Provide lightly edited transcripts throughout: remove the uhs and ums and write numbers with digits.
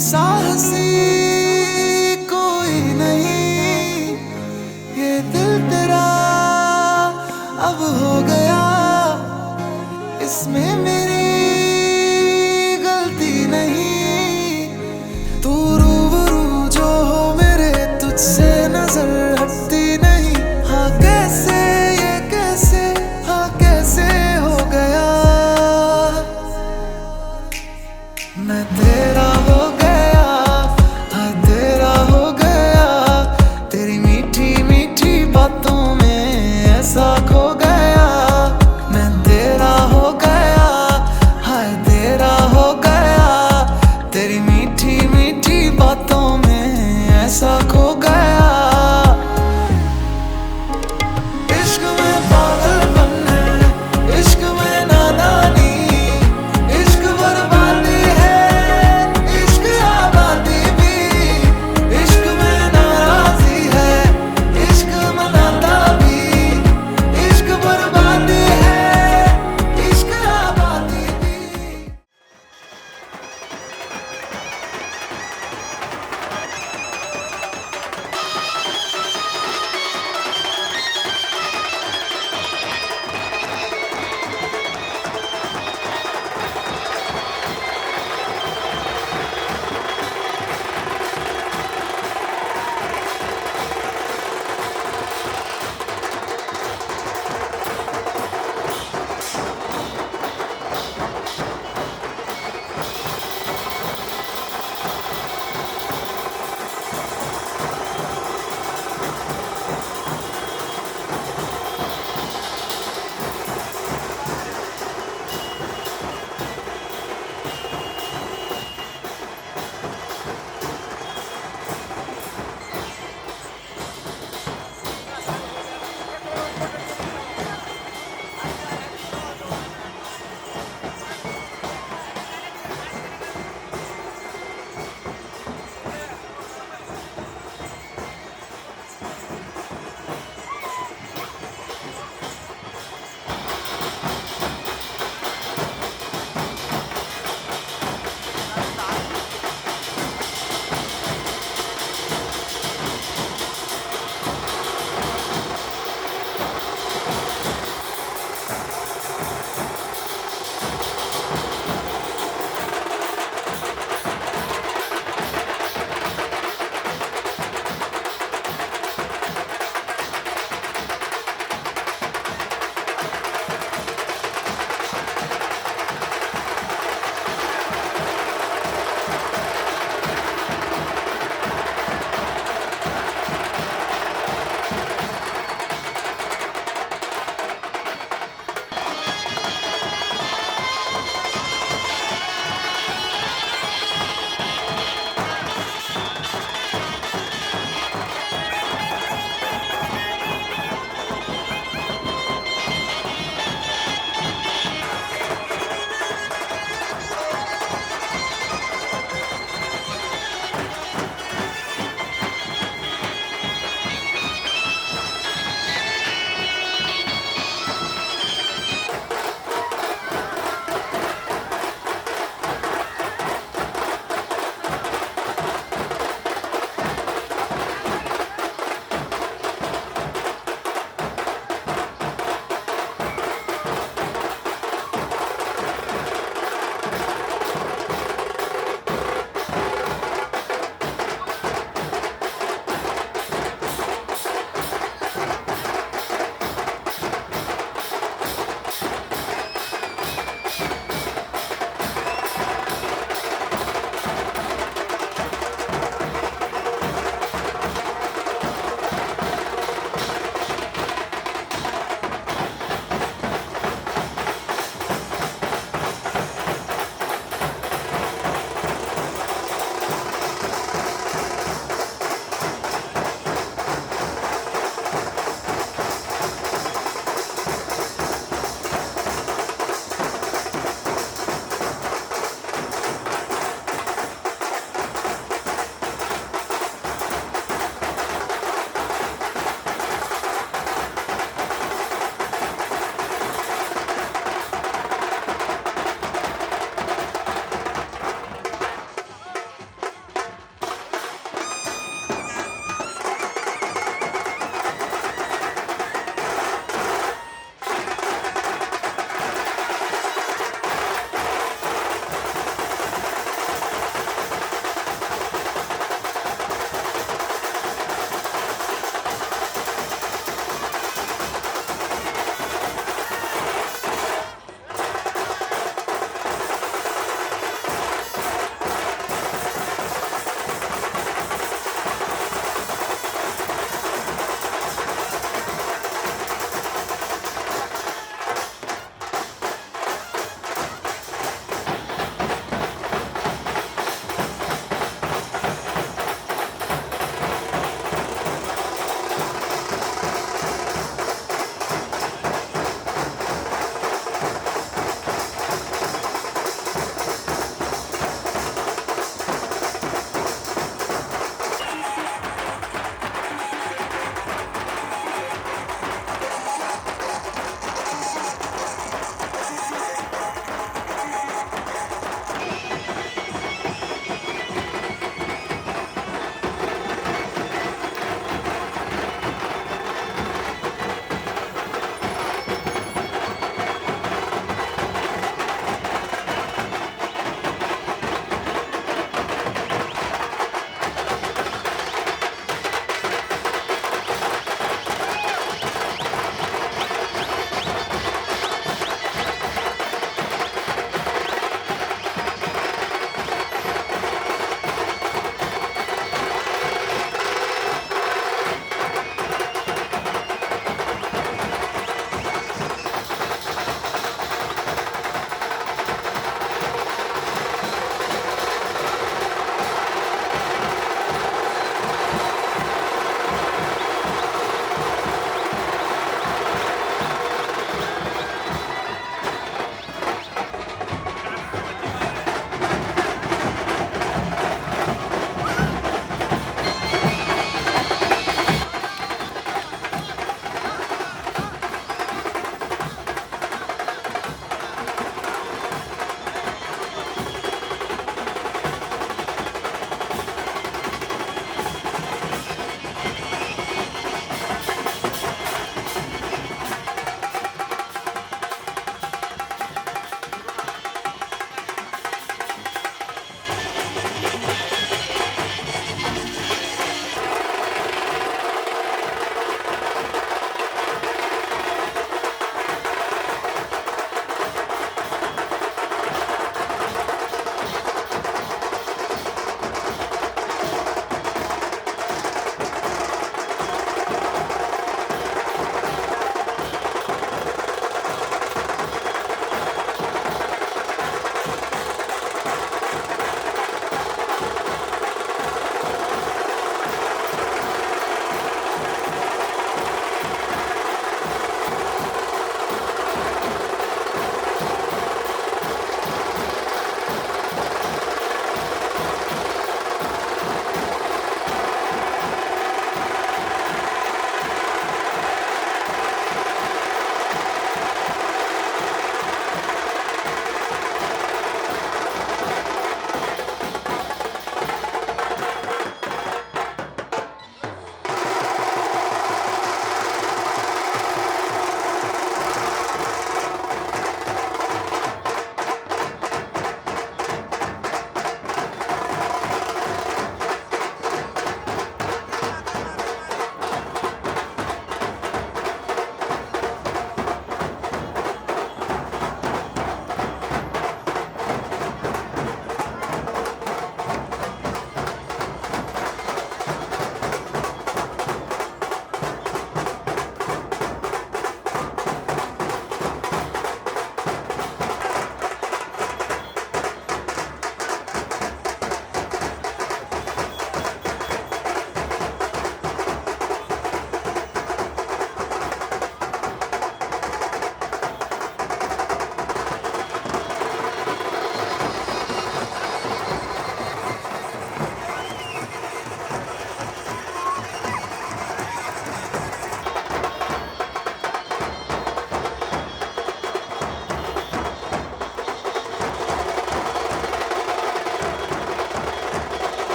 सा हंसी कोई नहीं, ये दिल तेरा अब हो गया, इसमें मेरी गलती नहीं। तू रूबरू जो हो मेरे, तुझसे नजर हटती नहीं। हाँ कैसे, ये कैसे, हाँ कैसे हो गया। मैं तेरा हो गया, हाँ तेरा हो गया। तेरी मीठी मीठी बातों में ऐसा खो गया। मैं तेरा हो गया, हाय तेरा हो गया। तेरी मीठी मीठी बातों में ऐसा खो गया। इश्क में पागलपन है, इश्क में नादानी, इश्क बर्बादी है,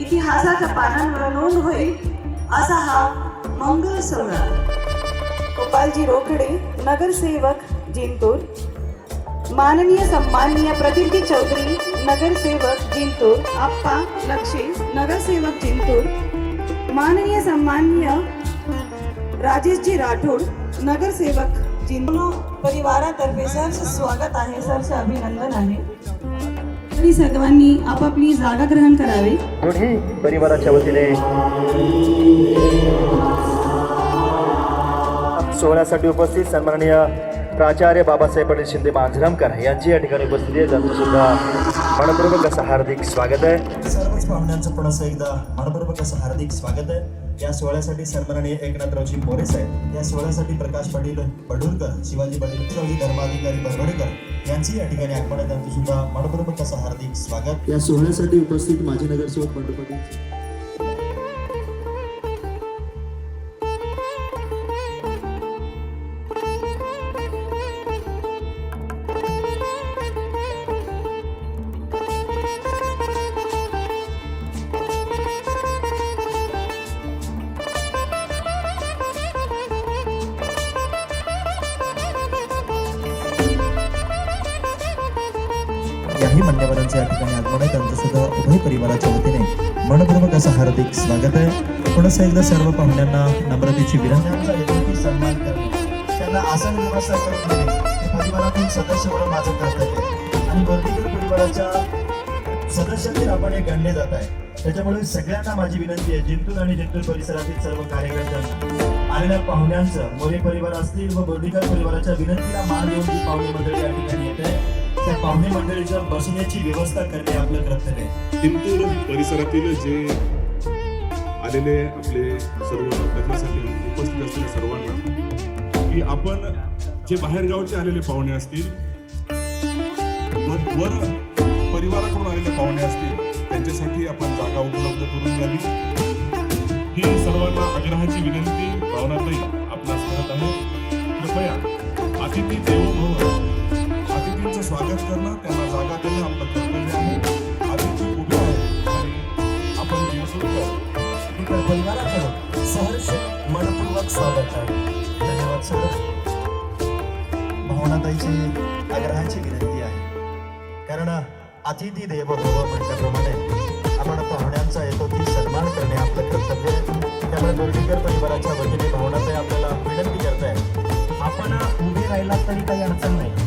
इतिहासाच्या पानांवर नोंद होईल असा हा मंगल सोहळा. गोपालजी रोकडे, नगरसेवक जिंतूर. माननीय सन्माननीय प्रतिनिधी चौधरी, नगरसेवक जिंतूर. आप्पा लक्षे, नगरसेवक जिंतूर. माननीय सन्माननीय राजेशजी राठोड, नगरसेवक जिंतूर. परिवारातर्फे सहर्ष स्वागत आहे, सहर्ष अभिनंदन आहे. तरी सर्वांनी आपापली जागा ग्रहण करावी. दोन्ही परिवाराच्या वतीने सोहळ्यासाठी उपस्थित सन्माननीय प्राचार्य बाबासाहेब पाटील शिंदे मांजरामकर यांची या ठिकाणी उपस्थिती आहे. त्यांचं सुद्धा मनपूर्वक असं हार्दिक स्वागत आहे. सर्वच पाहुण्यांचं पुन्हा एकदा मनपूर्वक असं हार्दिक स्वागत आहे. या सोहळ्यासाठी सन्माननीय एकनाथरावजी मोरे साहेब, या सोहळ्यासाठी प्रकाश पाटील बडूरकर, शिवाजी पाटील धर्माधिकारी बरवडेकर यांची या ठिकाणी आगमन आहे. त्यांचं सुद्धा मनपूर्वक असं हार्दिक स्वागत. या सोहळ्यासाठी उपस्थित माजी नगरसेवक बंडू पाटील. याही मान्यवरांचे या ठिकाणी आगमन आहे. त्यांचं सुद्धा उभय परिवाराच्या वतीने मनपूर्वक असं हार्दिक स्वागत आहे. पुन्हा एकदा सर्व पाहुण्यांना नम्रतेची विनंती, सन्मान करणे, त्यांना आसन व्यवस्था करून देणे हे परिवारातील सदस्य म्हणून माझं कर्तव्य आहे. आणि वर्गीकर परिवाराच्या सदस्यांनी आपण हे गणले जात आहे. त्याच्यामुळे सगळ्यांना माझी विनंती आहे, जिंतूर आणि जिंतूर परिसरातील सर्व कार्यकर्त्यांना, आलेल्या पाहुण्यांचं, मोरे परिवार असतील व बोर्डीकर परिवाराच्या विनंतीला मान देऊन जी पाहुणे मंडळी या ठिकाणी येते त्या पाहुणे मंडळीच्या बसण्याची व्यवस्था करणे आपलं कर्तव्य आहे. जिंतूर परिसरातील जे आलेले आपले सर्व लग्नासाठी उपस्थित असलेल्या सर्वांना, की आपण जे बाहेरगावचे आलेले पाहुणे असतील, वर परिवाराकडून आलेले पाहुणे असतील, त्यांच्यासाठी आपण जागा उपलब्ध करून द्यावी ही सर्वांना आग्रहाची विनंती भावनाताई आपणास करत आहे. कृपया अतिथी देवो भव, अतिथींचं स्वागत करणं, त्यांना जागा देणं आपलं कर्तव्य आहे. अतिथी उभे आहेत आणि आपण जिंकू परिवाराकडून सहर्ष मनपूर्वक स्वागत आहे. धन्यवाद सर. भावनाताईची आग्रहाची विनंती आहे, कारण अतिथी देवो भव म्हटल्याप्रमाणे आपण पाहुण्यांचा येतो ती सन्मान करणे आपलं कर्तव्य आहे. त्यामुळे बोर्डीकर परिवाराच्या वतीने भावनाताई आपल्याला विनंती करताय, आपण उभे राहिला तरी काही अडचण नाही.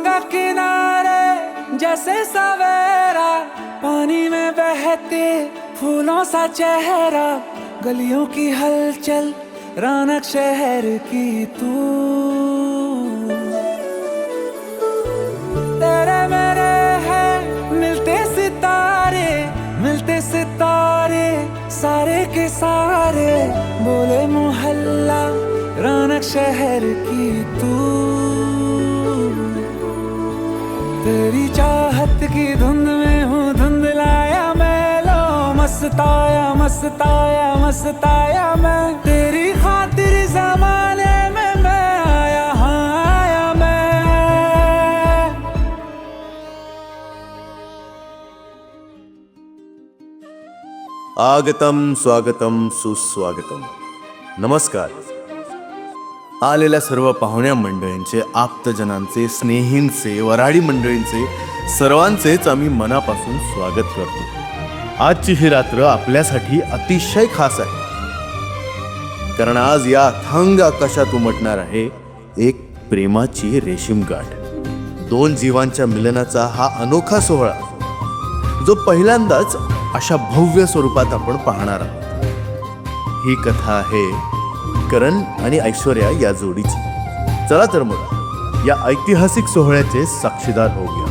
का किनारे जैसे सवेरा, पानी में बहते फूलों सा चेहरा, गलियों की हलचल रौनक शहर की तू। तेरे मेरे हैं मिलते सितारे सारे के सारे, बोले मोहल्ला रौनक शहर की तू। तेरी चाहत की धुंध में हूँ धुंधलाया मैं, लो मस्ताया मस्ताया मस्ताया मैं, तेरी खातिर जमाने में मैं आया, हाँ आया मैं। आगतम स्वागतम सुस्वागतम. नमस्कार. आलेल्या सर्व पाहुण्या मंडळींचे, आप्तजनांचे, स्नेहींचे, वऱ्हाडी मंडळींचे सर्वांचेच आम्ही मनापासून स्वागत करतो. आजची ही रात्र आपल्यासाठी अतिशय खास आहे, कारण आज या अथांग आकाशात उमटणार आहे एक प्रेमाची रेशीम गाठ. दोन जीवांच्या मिलनाचा हा अनोखा सोहळा, जो पहिल्यांदाच अशा भव्य स्वरूपात आपण पाहणार आहोत. ही कथा आहे करण आणि ऐश्वर्या या जोडीची. चला तर मग या ऐतिहासिक सोहळ्याचे साक्षीदार होऊया.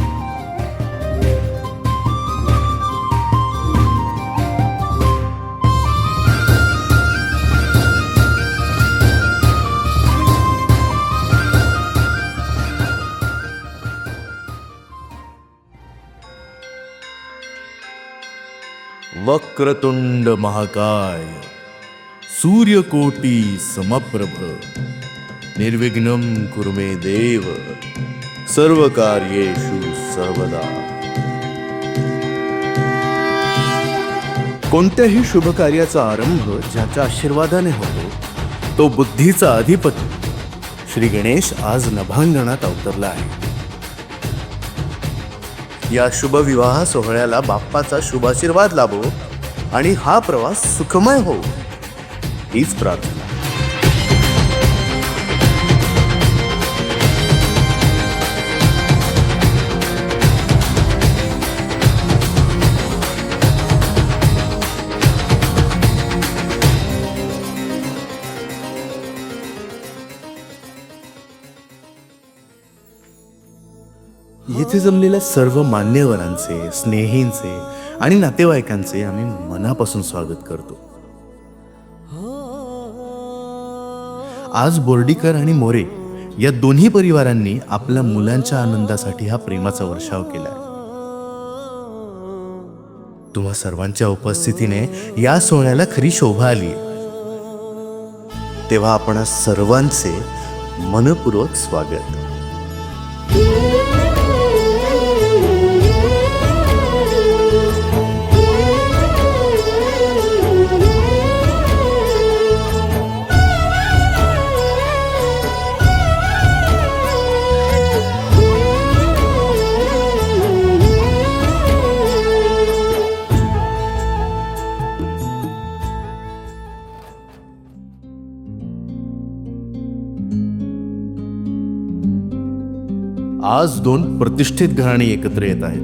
वक्रतुंड महाकाय, सूर्यकोटी समप्रभ, निर्विघ्नं कुरु मे देव, सर्व कार्येषु सर्वदा. कोणत्याही शुभ कार्याचा आरंभ ज्याच्या आशीर्वादाने होतो, तो बुद्धीचा अधिपती श्री गणेश आज नभांगणात अवतरला आहे. या शुभ विवाह सोहळ्याला बाप्पाचा शुभाशीर्वाद लाभो आणि हा प्रवास सुखमय हो, हीच प्रार्थना. येथे जमलेल्या सर्व मान्यवरांचे, स्नेहींचे आणि नातेवाईकांचे आम्ही मनापासून स्वागत करतो. आज बोर्डीकर आणि मोरे या दोन्ही परिवारांनी आपल्या मुलांच्या आनंदासाठी हा प्रेमाचा वर्षाव केलाय. तुम्हा सर्वांच्या उपस्थितीने या सोहळ्याला खरी शोभा आली. तेव्हा आपण सर्वांचे मनपूर्वक स्वागत. आज दोन प्रतिष्ठित घराणे एकत्र येत आहेत.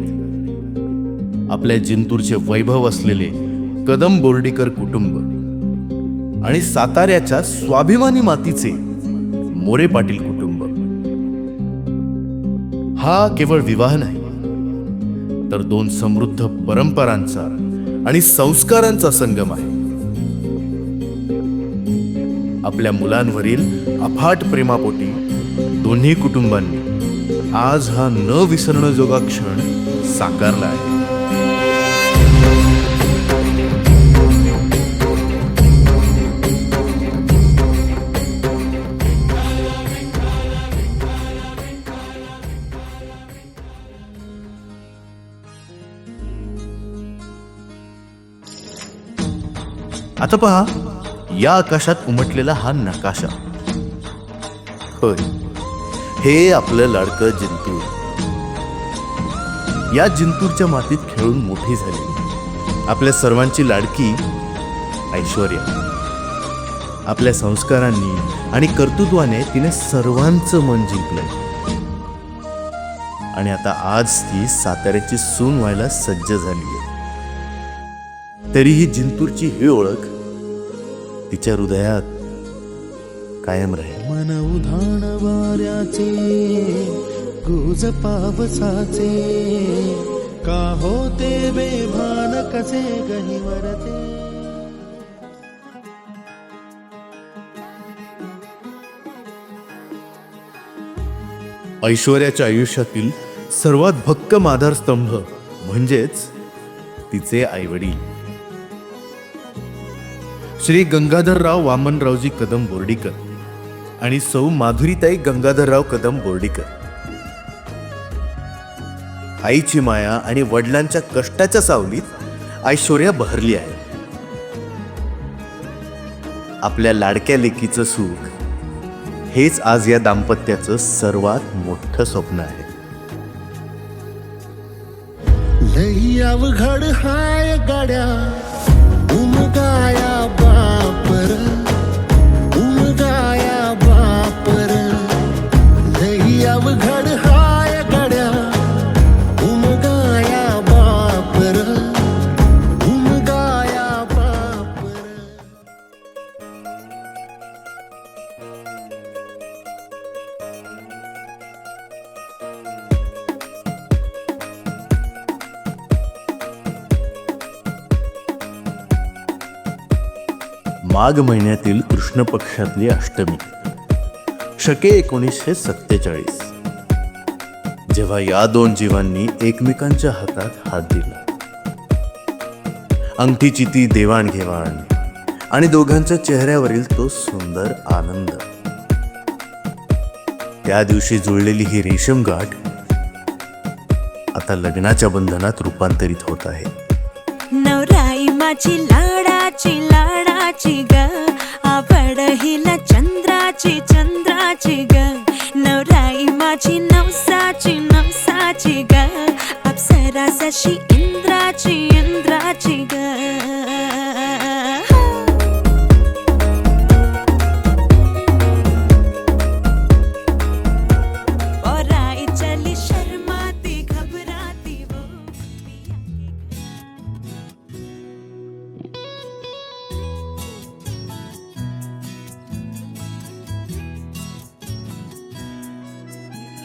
आपल्या जिंतूरचे वैभव असलेले कदम बोर्डीकर कुटुंब आणि साताऱ्याच्या स्वाभिमानी मातीचे मोरे पाटील कुटुंब. हा केवळ विवाह नाही, तर दोन समृद्ध परंपरांचा आणि संस्कारांचा संगम आहे. आपल्या मुलांवरील अफाट प्रेमापोटी दोन्ही कुटुंबांनी आज हा न विसरणजोगा क्षण साकारला आहे. आता पहा, या आकाशात उमटलेला हा नकाशा. होय, हे आपलं लाडकं जिंतूर. या जिंतूरच्या मातीत खेळून मोठी झाली आपल्या सर्वांची लाडकी ऐश्वर्या. आपल्या संस्कारांनी आणि कर्तृत्वाने तिने सर्वांचं मन जिंकलंय. आणि आता आज ती साताऱ्याची सून व्हायला सज्ज झाली आहे. तरीही जिंतूरची ही ओळख तिच्या हृदयात कायम राहील. मन उधाण वाऱ्याचे गुज पावसाचे का होते बेभान कसे गहिवरते. ऐश्वर्याच्या आयुष्यातील सर्वात भक्कम आधारस्तंभ म्हणजेच तिचे आईवडील श्री गंगाधरराव वामनरावजी कदम बोर्डीकर आणि सौ माधुरीताई गंगाधरराव कदम बोर्डीकर. आईची माया आणि वडिलांच्या कष्टाच्या सावलीत ऐश्वर्या बहरली आहे. आपल्या लाडक्या लेकीचं सुख हेच आज या दाम्पत्याचं सर्वात मोठं स्वप्न आहे. लई अवघड हाय गाड्या उमगाया बापर उमगाया बापर. लई अवघड हाय गाड्या उमगाया बापर उमगाया बापर. माघ महिन्यातील कृष्ण पक्षातली अष्टमी शके 1947, जेव्हा या दोन जीवांनी एकमेकांच्या हातात हात दिला. अंगठीची ती देवाणघेवाण आणि दोघांच्या चेहऱ्यावरील तो सुंदर आनंद. त्या दिवशी जुळलेली ही रेशम गाठ आता लग्नाच्या बंधनात रूपांतरित होत आहे. नवराई माझी लाडाची लाडाची ग, आवड हिला चंद्राची चंद्राची ग. नवराई माझी नवसाची नवसाची ग, अप्सरा जशी इंद्राची इंद्राची ग. पराई चली शर्माती घबराती वो.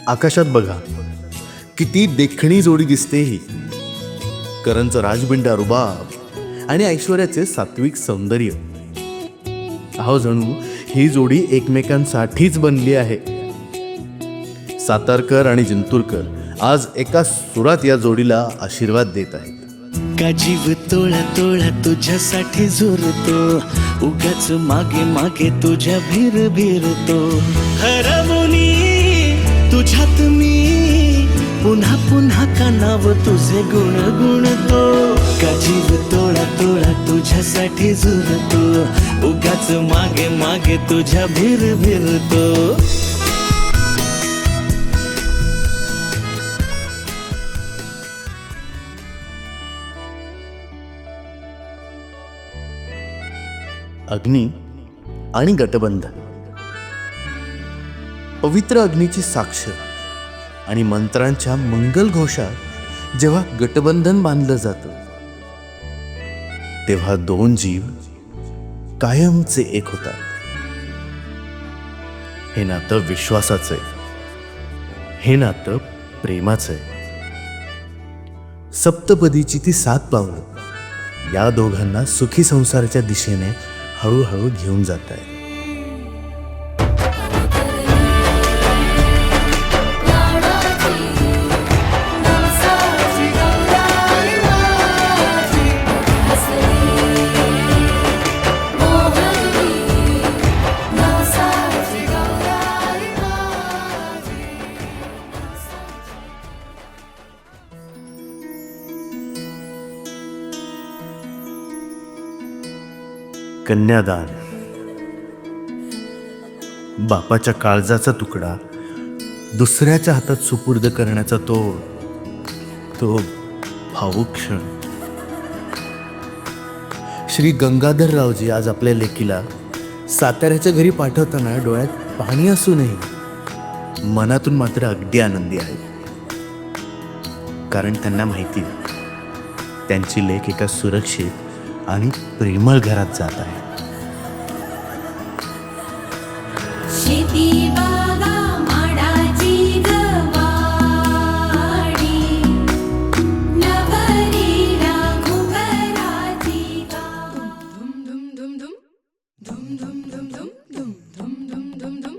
आकाशात बघा किती देखणी जोडी दिसते ही. करणचं राजबिंडा रुबाब आणि ऐश्वर्याचे सात्विक सौंदर्य. अहो जणू ही जोडी एकमेकांसाठीच बनली आहे. सातारकर आणि जिंतूरकर आज एका सुरात या जोडीला आशीर्वाद देत आहेत. का जीव तोळा तोळा तुझ्यासाठी झुरतो, उगाच मागे मागे तुझ्या भीर भीरतो. हरमुनी तुझ्यात मी पुन्हा पुन्हा का नाव तुझे गुण गुणतो. का जीव तोळा तोळा तुझ्यासाठी झुरतो, उगाच मागे मागे तुझ्या भीर भीरतो. अग्नी आणि गटबंधन. पवित्र अग्नीची साक्ष आणि मंत्रांच्या मंगल घोषात जेव्हा गटबंधन बांधलं जातं तेव्हा दोन जीव कायमचे एक होतात. हे नातं विश्वासाचं आहे, हे नातं प्रेमाचं आहे. सप्तपदीची ती 7 पावलं या दोघांना सुखी संसाराच्या दिशेने हळूहळू घेऊन जात आहे. कन्यादान. बापाच्या काळजाचा तुकडा दुसऱ्याच्या हातात सुपूर्द करण्याचा तो भावुक क्षण. श्री गंगाधररावजी आज आपल्या लेकीला साताऱ्याच्या घरी पाठवताना डोळ्यात पाणी असूनही मनातून मात्र अगदी आनंदी आहेत. कारण त्यांना माहिती आहे त्यांची लेक एका सुरक्षित आणि प्रेमळ घरात जात आहे. शेती बागा माडाची गवाडी नवरी राखू घराची धुम धुम धुम धुम धुम धुम धुम धुम धुम धुम धुम धुम धुम.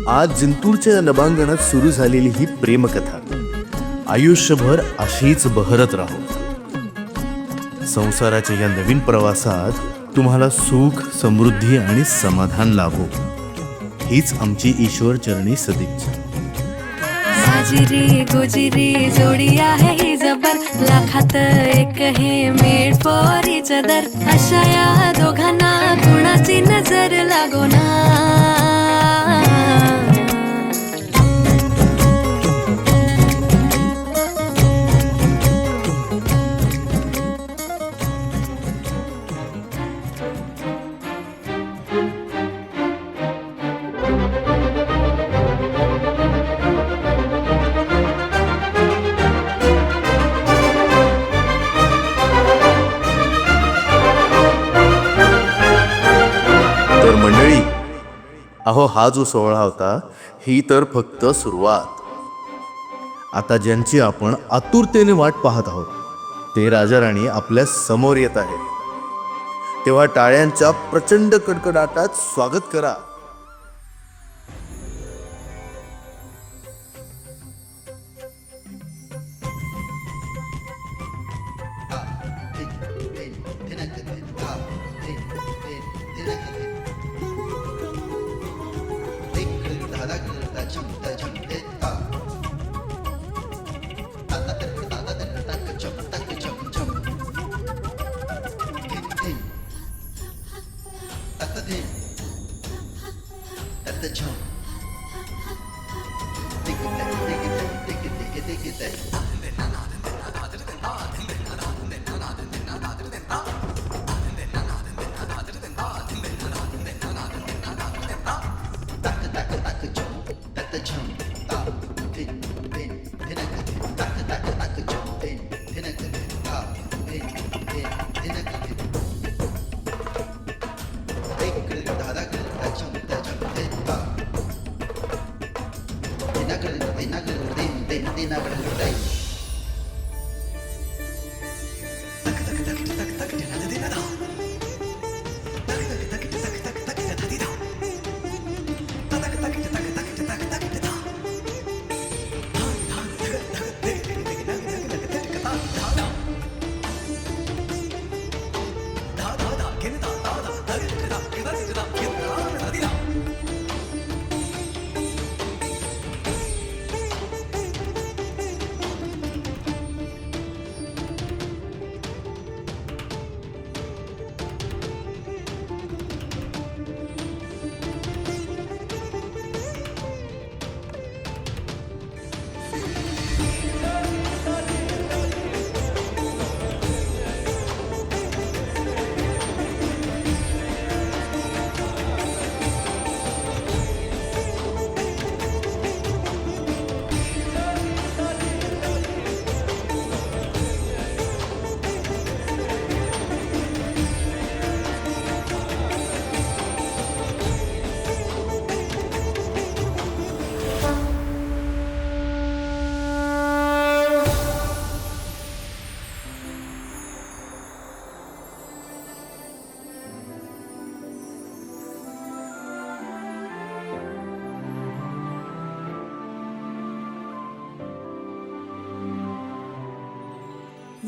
आज जिंतूरच्या नभांगणात सुरू झालेली ही प्रेमकथा आयुष्यभर अशीच बहरत राहो. संसाराच्या या नवीन प्रवासात तुम्हाला सुख, समृद्धी आणि समाधान लाभो हीच आमची ईश्वर चरणी सदिच्छा. साजिरी गोजिरी जोडी आहे ही जबर, लाखात एक हे मेड फॉर इच अदर. अशा या दोघांना कुणाची नजर लागो ना. तर मंडळी, अहो हा जो सोहळा होता ही तर फक्त सुरुवात. आता ज्यांची आपण आतुरतेने वाट पाहत आहोत ते राजा राणी आपल्या समोर येत आहेत. तेव्हा टाळ्यांच्या प्रचंड कडकडाटात स्वागत करा.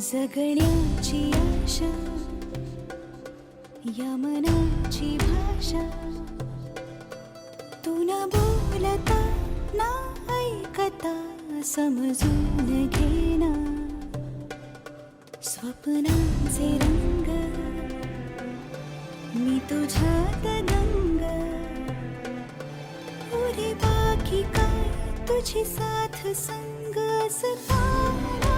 जगण्याची आशा या मनाची भाषा तू न बोलता ना ऐकता समजून घेना स्वप्नांचे रंग मी तुझ्यात दंग पुरे बाकी काय तुझी साथ संग असताना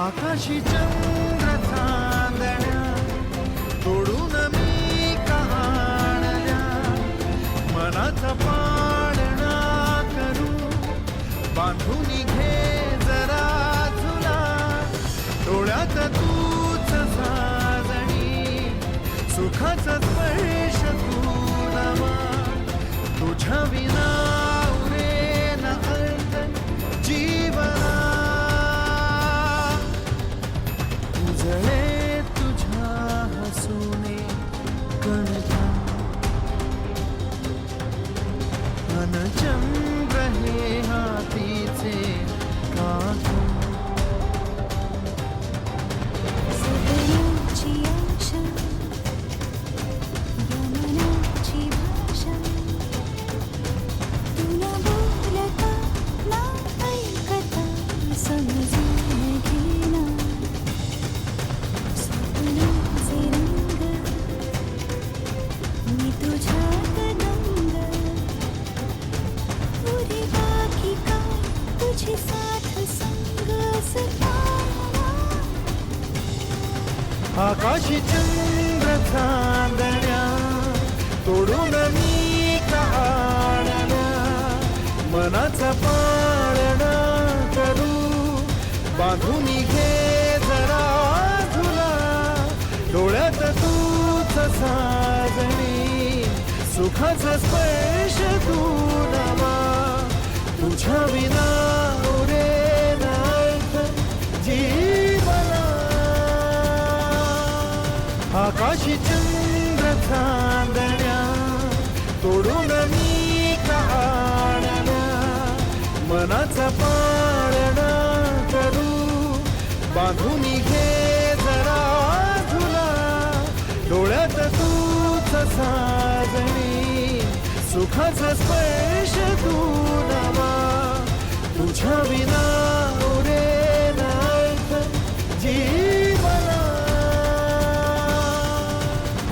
आकाशी चंद्र चांदण्या तोडून मी कहाणल्या आकाशी चंद्र चांदण्या तोडून मी काढल्या मनाचा पाळणा करू बांधून घे जरा तुला डोळ्यात तूच साजणी सुखाचा स्पर्श तू नवा तुझ्या विना उरेल अर्थ जीवना आकाशी चंद्र चांदण्या तोडून मी काढल्या मनाचा पाळणा करू बांधून घे जरा तुला डोळ्यात तूच साजणी सुखाचा स्पर्श तू नवा तुझ्या विना उरेल अर्थ जीवना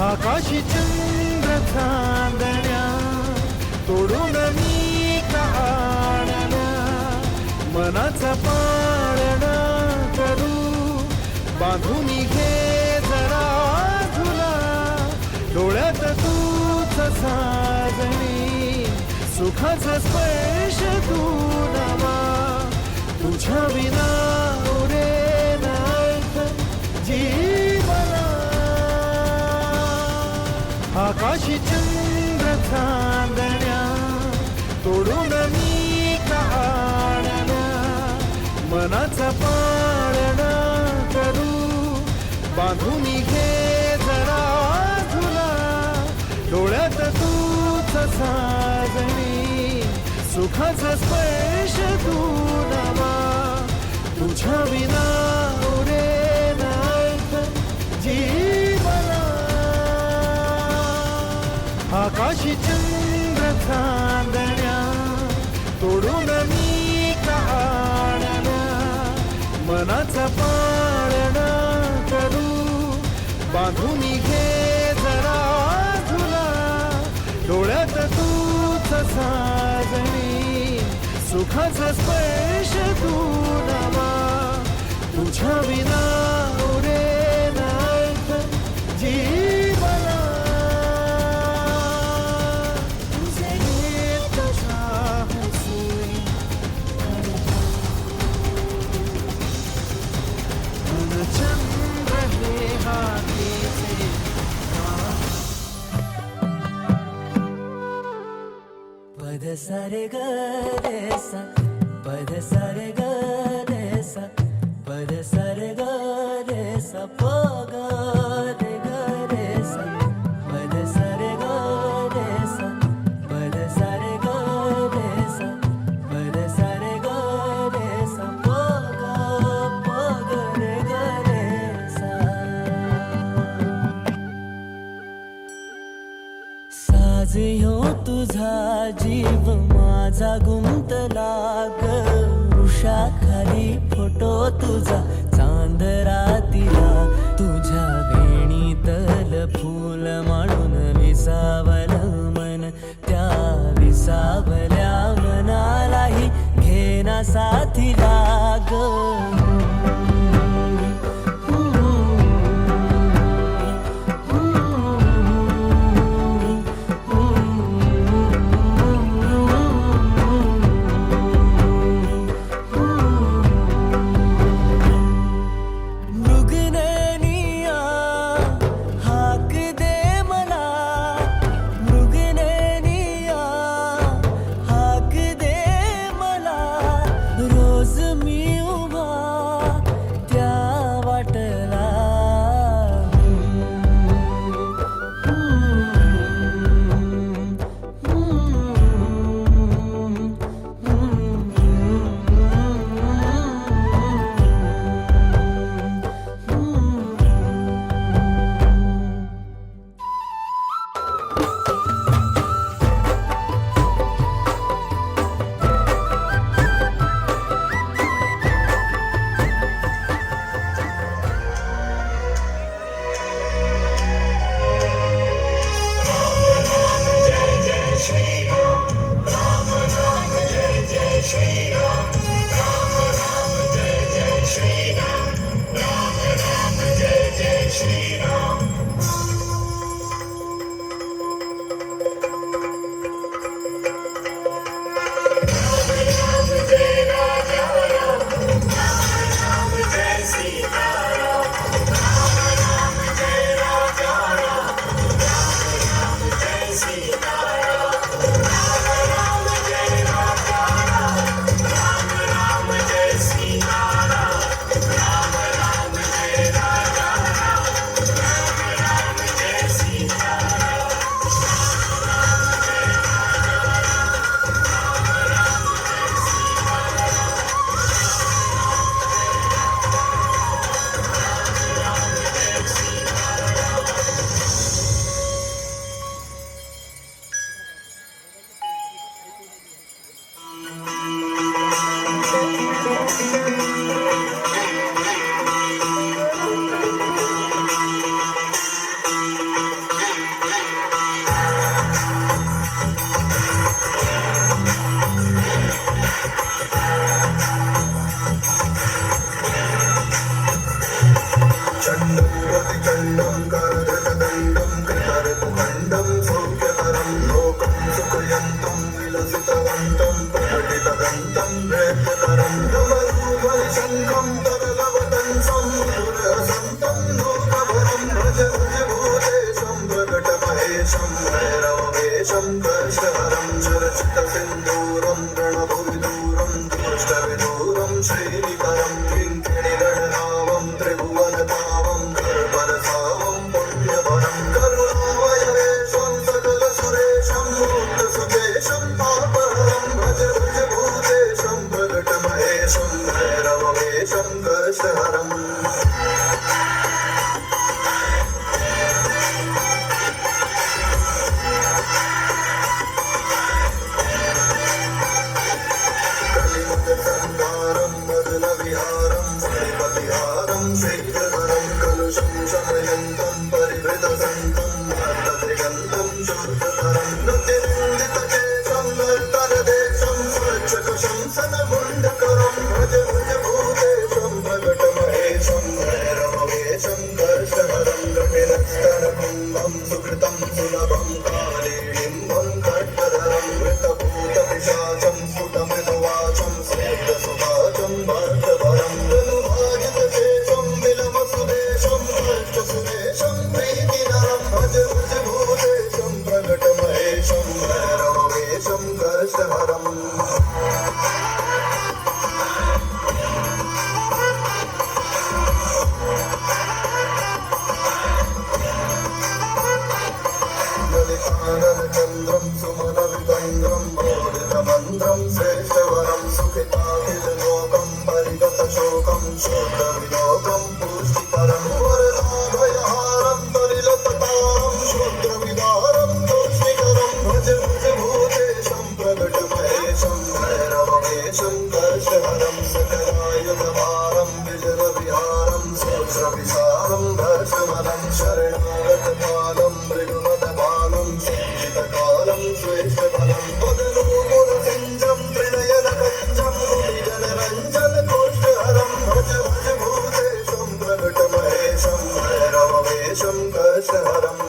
आकाशी चंद्र चांदण्या तोडून मी काढल्या मनाचा पाळणा करू बांधून घे जरा तुला डोळ्यात तूच साजणी सुखाचा स्पर्श तू नवा तुझ्या विना उरेल अर्थ जीवना आकाशी चंद्र चांदण्या तोडून मी काढल्या मनाचा पाळणा करू बांधून घे जरा तुला डोळ्यात तूच साजणी सुखाचा स्पर्श तू नवा तुझ्या विना उरेल अर्थ जीवना आकाशी चंद्र चांदण्या तोडून मी काढल्या मनाचा पाळणा करू बांधून घे जरा तुला डोळ्यात तूच साजणी सुखाचा स्पर्श तू नवा तुझ्या विना उरेल अर्थ जीवना तुझे गीत हसून चंद्र हे हातीचे पद सारे ग रे सा पद सारे ग रे सा पद सारे ग रे सा प ग रे ग रे सा पद सारे ग रे सा पद सारे ग रे सा पद सारे ग रे सा प ग रे ग रे सा साज ह्यो तुझा जीव माझा गुंतला ग उषाखाली फोटो तुझा चांद रातीला तुझ्या वेणीतल फूल म्हणून विसावल मन त्या विसावल्या मनालाही घेना साथीला ग रोज मी उभा शङ्करहरं चरचितसिन्दूरं तृणभुविदूरं दुष्टविदूरं श्रीनिकरं किङ्किणिगणनावं त्रिभुवनतावं करपरसावं पुण्यवरं करुणावयवेशं सकलसुरेशं भूतसुदेशं पापहरं भज भज भूतेशं प्रकटमहेशं भैरववेशं करशहरम् संहारं मदनविहारं श्रीपतिहारं श्रीधरं कलुषं शमयन्तं परिवृतसन्तं भक्तत्रिगन्धं शुद्धतरं नृत्यनिन्दितकेशं नर्तनदेशं स्वच्छकशं सनमुण्डकरं भज भज भूतेशं प्रकटमहेशं भैरववेशं कर्षहरं गणिनस्तनकुम्भं सुकृतं सुलभं कालीडिम्बं खड्गधरं मृतभूतपिशाचं स्फुटमृदुवाचं स्निग्धसुभाचं भक्तभरं धनुभाजितशेषं विलमसुदेशं भक्तसुदेशं प्रीतिनरं भज भज भूतेशं प्रकटमहेशं भैरववेशं कर्षहरम् ललितानलचन्द्रं सुमनवितन्द्रं बोधितमन्त्रं श्रेष्ठवरं सुखिताखिललोकं परिगतशोकं शूद्रविलोकं पुष्टिकरं वरदाभयहारं परिलततारं शूद्रविदारं तूष्णीकरं भज भज भूतेशं प्रकटमहेशं भैरववेशं कर्षहरं सकलायुधभारं विजरविहारं सहस्रविसारं भर्षमलं शरणागतपालं मृगुमदपालं संहितकालं श्रेष्ठफलं वदनूपुरसिञ्जं त्रिनयनकञ्जं मुनिजनरञ्जनकोष्ठहरं भज भज भूतेशं प्रकटमहेशं भैरववेशं कर्षहरम्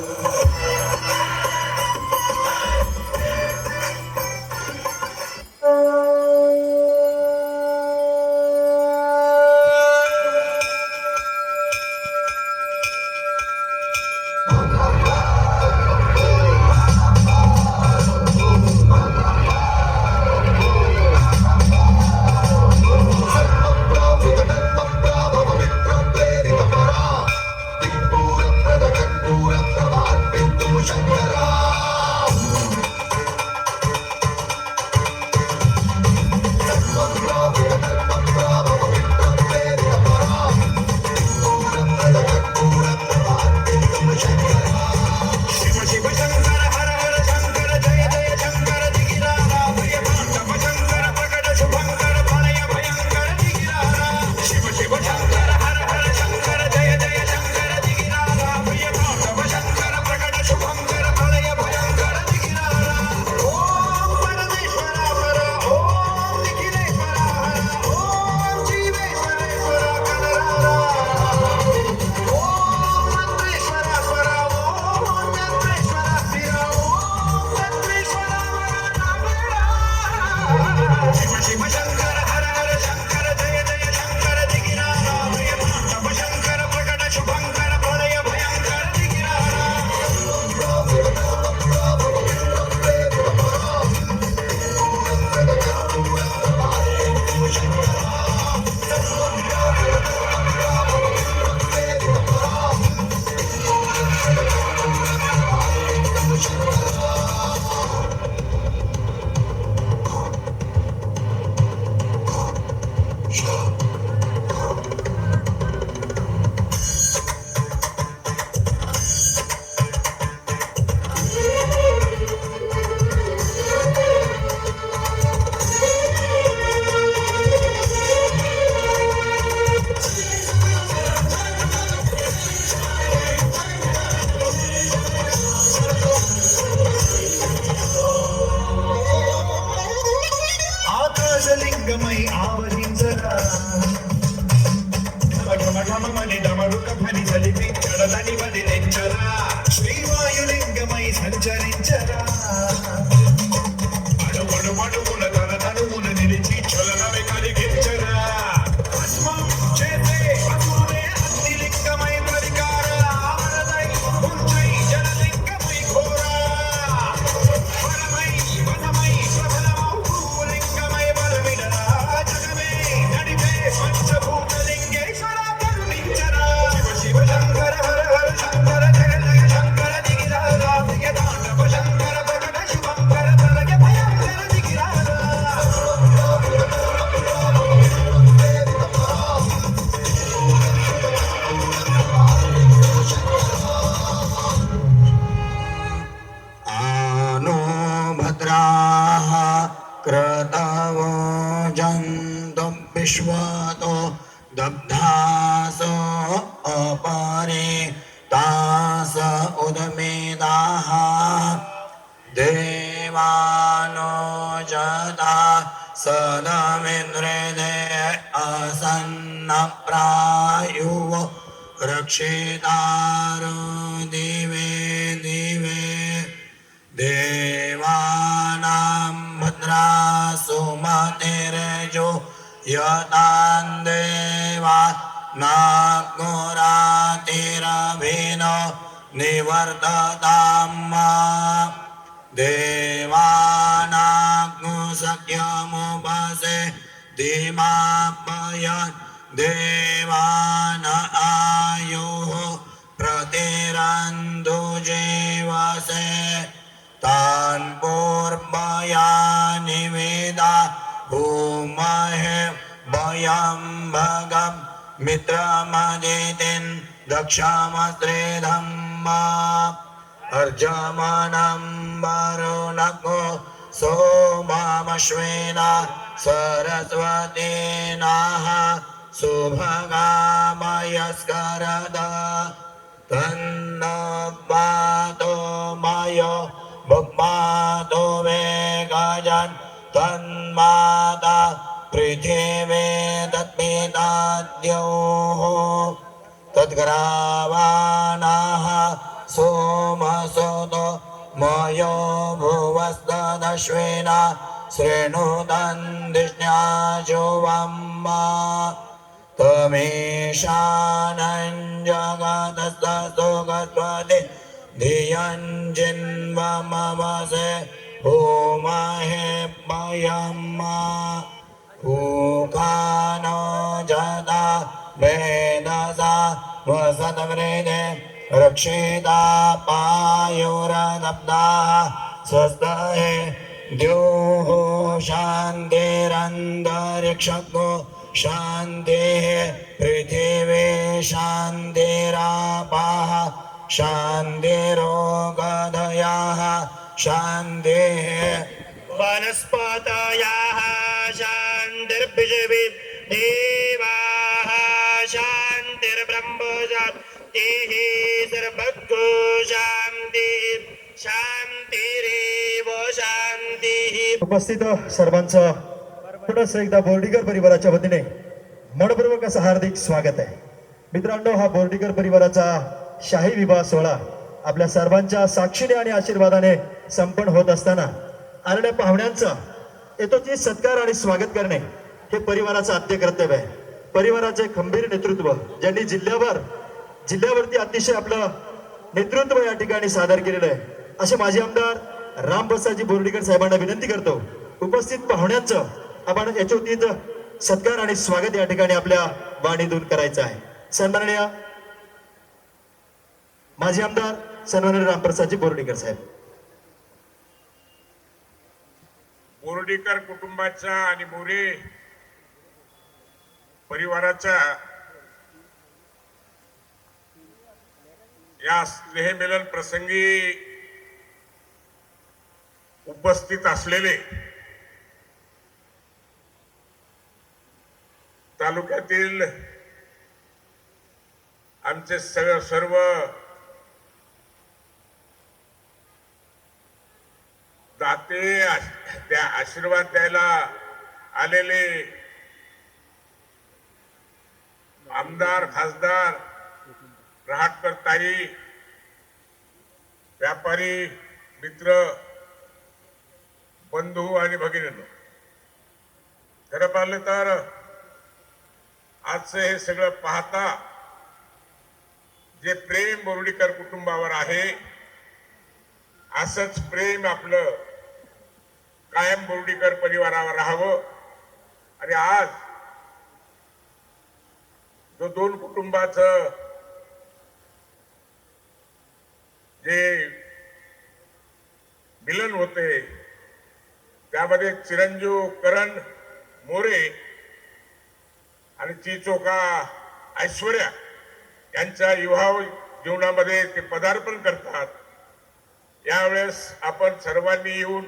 लिंगमयी आवलिंजरा घमघममने डमरुक फणी चलिपि चडలని वदिलेंचरा श्रीवायुलिंगमयी संचरिंचरा అడుగున తన తనువున నిలిచి చలనమే కలిగించరా భస్మం చేసే అసురే అగ్నిలింగమై పరికార ఆవరదై ఉంచై జనలింగమై ఘోరా भद्राः क्रतवो जन्तु विश्वतो दग्धासो अपरे तास उदमेदाः देवानो जता सदमिन्द्रे असन्नप्रायुः रक्षितारो दिवे दिवे देवानां भद्रासु मतिर्जो यतां देवा नाग्निरातिरभिनो निवर्ततां देवानाग्नुसख्यमुपसे धीमापयन् देवान आयुः प्रतिरन्तु जीवसे तान् पूर्वयानि वेदा भूमहे वयं भगं मित्रमदितिं दक्षमस्त्रेधम्मा अर्जमानं वरुणको सोममश्विना सरस्वतीनाः शुभगामयस्करद तन्नो पातो मयो भुक्मातो मे गजन् तन्माता पृथिवे तत्पिताद्योः तद्ग्रावाणाः सोमसोतो मयो भुवस्तदश्विना शृणुतन्दिष्ण्याजुवम्मा तमेशानं जगतस्तुगत्वते धियं जिन्वमवसे भूमहे वयम्मा ऊकानो जता वेदसा वसतवृदे रक्षिता पायुरदब्धाः स्वस्तये द्योः शान्तिरन्तरिक्षको शान्तिः पृथिवी शान्तिरापाः शान्तिरोगधयाः शान्तिः वनस्पतयः शान्तिर्पृथिवी देवाः शान्तिर्ब्रह्मजातिः सर्वज्ञो शान्तिः शान्तिरेव शान्तिः. उपस्थित सर्वांचं पुन्हा एकदा बोर्डीकर परिवाराच्या वतीने मनपूर्वक असं हार्दिक स्वागत आहे. मित्रांनो, हा बोर्डीकर परिवाराचा शाही विवाह सोहळा आपल्या सर्वांच्या साक्षीने आणि आशीर्वादाने संपन्न होत असताना आलेल्या पाहुण्यांचा यथोचित सत्कार आणि स्वागत करणे हे परिवाराचं आद्य कर्तव्य आहे. परिवाराचे खंबीर नेतृत्व ज्यांनी जिल्ह्यावरती अतिशय आपलं नेतृत्व या ठिकाणी सादर केलेलं आहे, असे माजी आमदार रामप्रसादजी बोर्डीकर साहेबांना विनंती करतो, उपस्थित पाहुण्यांचं आपण यथोचित सत्कार आणि स्वागत या ठिकाणी आपल्या वाणीतून करायचं आहे. सन्माननीय माजी आमदार सन्माननीय रामप्रसादजी बोर्डीकर साहेब. बोर्डीकर कुटुंबाच्या आणि मोरे परिवाराच्या या स्नेहमिलन प्रसंगी उपस्थित असलेले तालुक्यातील आमचे सर्व दाते, त्या आशीर्वाद द्यायला आलेले आमदार, खासदार, रहाटकर ताई, व्यापारी मित्र, बंधू आणि भगिनींनो, खरं पाहिलं तर आजचं हे सगळं पाहता जे प्रेम बोर्डीकर कुटुंबावर आहे, असंच प्रेम आपलं कायम बोर्डीकर परिवारावर राहावं. आणि आज जो दोन कुटुंबाचं जे मिलन होते त्यामध्ये चिरंजीव करण मोरे आणि चिचोका ऐश्वर्या यांच्या विवाह जीवनामध्ये ते पदार्पण करतात. यावेळेस आपण सर्वांनी येऊन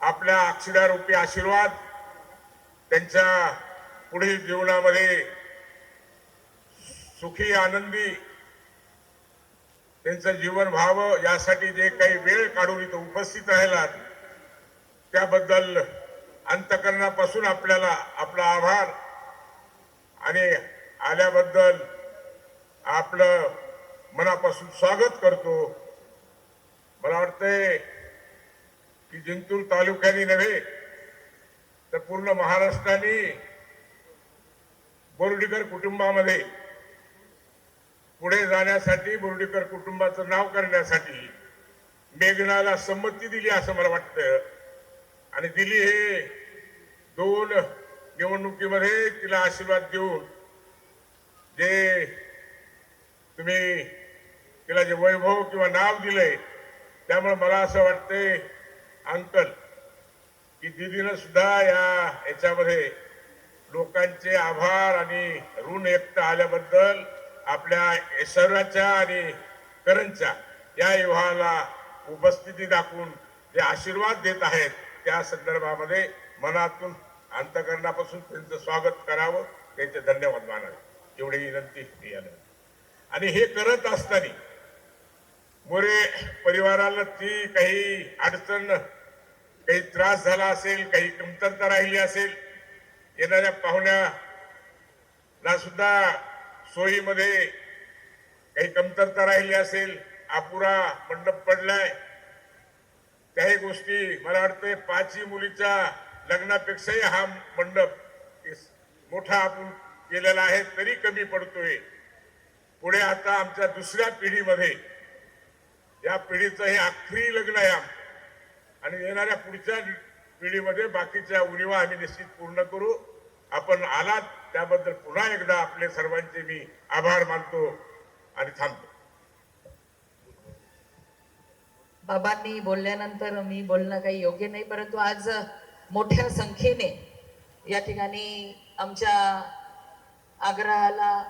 आपल्या अक्षरारूपी आशीर्वाद त्यांच्या पुढील जीवनामध्ये सुखी आनंदी त्यांचं जीवन व्हावं यासाठी जे काही वेळ काढून इथं उपस्थित राहिलात त्याबद्दल अंतकरणापासून आपल्याला आपला आभार आणि आल्याबद्दल आपलं मनापासून स्वागत करतो. मला वाटतंय की जिंतूर तालुक्याने नव्हे तर पूर्ण महाराष्ट्राने बोर्डीकर कुटुंबामध्ये पुढे जाण्यासाठी बोर्डीकर कुटुंबाचं नाव करण्यासाठी मेघनाला संमती दिली असं मला वाटतं. आणि दिली हे 2 निवडणुकीमध्ये तिला आशीर्वाद देऊन जे तुम्ही तिला जे वैभव किंवा नाव दिलंय त्यामुळे मला असं वाटतंय अंकल की दीदीनं सुद्धा याच्यामध्ये लोकांचे आभार आणि ऋण व्यक्त आल्याबद्दल आपल्या ऐश्वर्याच्या आणि करणच्या या विवाहाला उपस्थिती दाखवून जे आशीर्वाद देत आहेत त्या संदर्भामध्ये मनातून अंतकरणापासून त्यांचं स्वागत करावं, त्यांचे धन्यवाद मानावे एवढी विनंती याला. आणि हे करत असताना मोरे परिवाराला ती काही अडचण काही त्रास झाला असेल, काही कमतरता राहिली असेल, येणाऱ्या पाहुण्याला सुद्धा सोयीमध्ये काही कमतरता राहिली असेल, अपुरा मंडप पडलाय, त्याही गोष्टी मला वाटतं 5ही मुलीच्या लग्नापेक्षाही हा मंडप मोठा आपण केलेला आहे तरी कमी पडतोय. पुढे आता आमच्या दुसऱ्या पिढीमध्ये या पिढीचं हे आखरी लग्न आहे आणि येणाऱ्या पुढच्या पिढीमध्ये बाकीच्या उणिवा आम्ही निश्चित पूर्ण करू. आपण आलात त्याबद्दल पुन्हा एकदा आपले सर्वांचे मी आभार मानतो आणि थांबतो. बाबांनी बोलल्यानंतर मी बोलणं काही योग्य नाही, परंतु आज मोठ्या संख्येने या ठिकाणी आमच्या आग्रहाला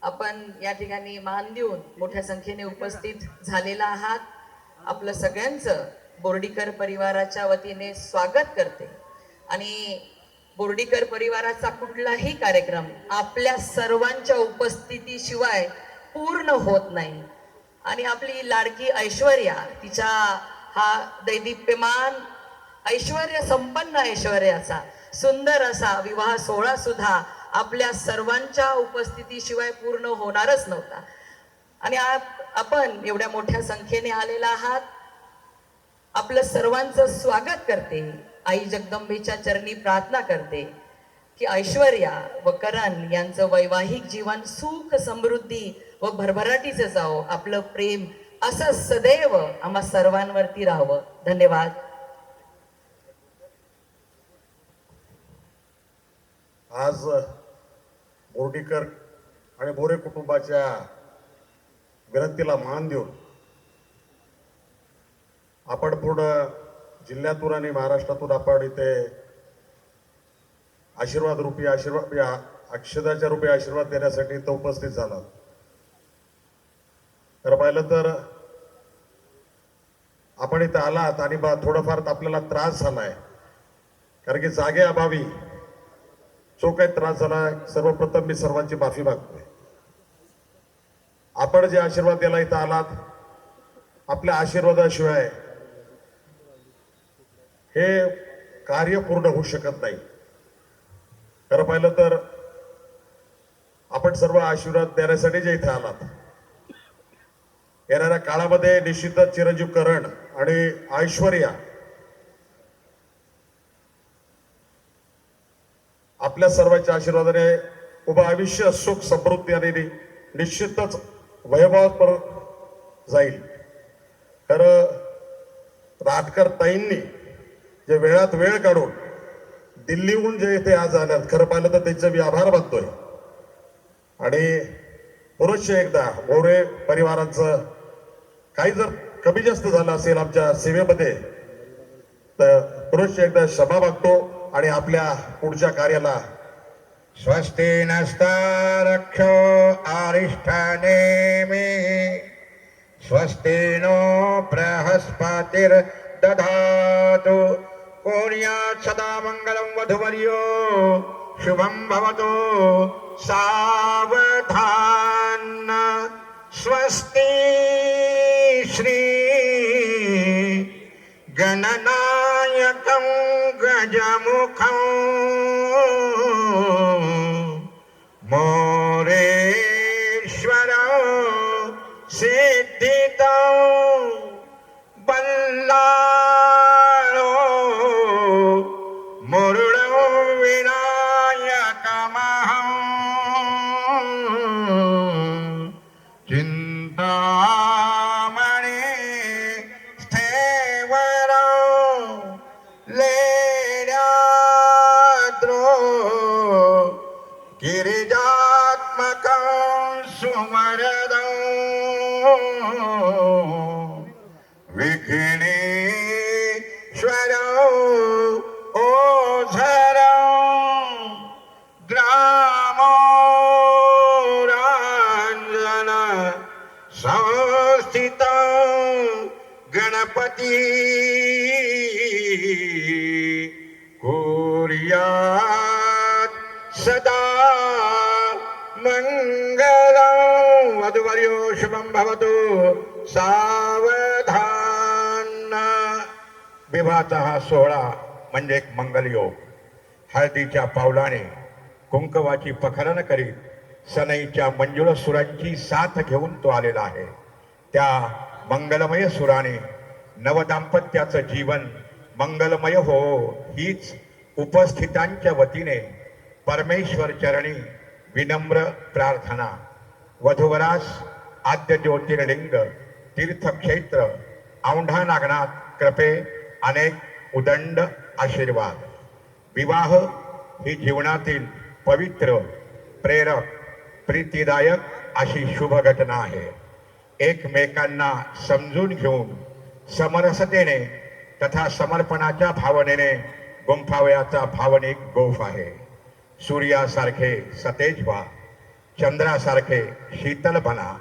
आपण या ठिकाणी मान देऊन मोठ्या संख्येने उपस्थित झालेला आहात. आपलं सगळ्यांचं बोर्डीकर परिवाराच्या वतीने स्वागत करते. आणि बोर्डीकर परिवाराचा कुठलाही कार्यक्रम आपल्या सर्वांच्या उपस्थितीशिवाय पूर्ण होत नाही. आणि आपली लाडकी ऐश्वर्या, तिच्या हा दैदिप्यमान ऐश्वर्य संपन्न ऐश्वर्याचा सुंदर असा विवाह सोहळा सुद्धा आपल्या सर्वांच्या उपस्थितीशिवाय पूर्ण होणारच नव्हता. आणि आपण एवढ्या मोठ्या संख्येने आलेला आहात, आपलं सर्वांचं स्वागत करते. आई जगदंबेच्या चरणी प्रार्थना करते की ऐश्वर्या व करण यांचं वैवाहिक जीवन सुख समृद्धी व भरभराटीचं जावं. आपलं प्रेम असं सदैव आम्हा सर्वांवरती राहावं. धन्यवाद. आज बोर्डीकर आणि बोरे कुटुंबाच्या विनंतीला मान देऊन आपण पूर्ण जिल्ह्यातून आणि महाराष्ट्रातून आपण इथे आशीर्वाद रूपी अक्षदाच्या रूपी आशीर्वाद देण्यासाठी इथं उपस्थित झाला. तर पाहिलं तर आपण इथं आलात आणि थोडाफार आपल्याला त्रास झालाय, कारण की जागेअभावी जो काही त्रास झाला सर्वप्रथम मी सर्वांची माफी मागतोय. आपण जे आशीर्वाद द्यायला इथं आलात, आपल्या आशीर्वादाशिवाय हे कार्य पूर्ण होऊ शकत नाही. खरं पाहिलं तर आपण सर्व आशीर्वाद देण्यासाठी जे इथे आलात, येणाऱ्या काळामध्ये निश्चितच चिरंजीव करण आणि ऐश्वर्या आपल्या सर्वांच्या आशीर्वादाने उभं आयुष्य सुख समृद्धी आणि निश्चितच वैभवात जाईल. खरं राटकर ताईंनी जे वेळात वेळ काढून दिल्लीहून जे इथे आज आल्यात, खरं पाहिलं तर त्यांचे मी आभार मानतोय. आणि पुरुष एकदा मोरे परिवाराचं काही जर कमी जास्त झालं असेल आमच्या सेवेमध्ये तर पुरुष एकदा क्षमा मागतो आणि आपल्या पुढच्या कार्याला स्वस्ति नस्तारक्षो आरिष्ठाने मे स्वस्ति नो बृहस्पतिर् दधातु कोर्यात् सदा मङ्गलं वधुवर्यो शुभं भवतु सावधान स्वस्ति श्री गणनायकं गजमुखं मोरेश्वरं सिद्धितं बल्लाळो मुरुडं विनायकमहं चिन्तामणि स्थेवरं लेण्याद्रो गिरिजात्मकं सुवरदं विघ्नेश्वरं ओझरं ग्रामोराञ्जन संस्थितं गणपती कुर्यात् सदा मङ्गलं वधुवर्यो शुभं भवतु सावधान. विवाहाचा हा सोहळा म्हणजे एक मंगलयोग. हळदीच्या पावलाने कुंकवाची पखरण करीत सनईच्या मंजुळ सुरांची साथ घेऊन तो आलेला आहे. त्या मंगलमय सुराने नवदाम्पत्याचं जीवन मंगलमय हो हीच उपस्थितांच्या वतीने परमेश्वर चरणी विनम्र प्रार्थना. वधूवरास आद्य ज्योतिर्लिंग तीर्थक्षेत्र औंढा नागनाथ कृपे अनेक उदंड आशीर्वाद. विवाह ही जीवनातील पवित्र प्रेरक प्रीतिदायक अशी शुभ घटना आहे. एकमेकांना समजून घेऊन समरसतेने तथा समर्पणाच्या भावनेने गुंफावयाचा भावनिक गोफ आहे. सूर्यासारखे सतेज व्हा, चंद्रासारखे शीतल बना,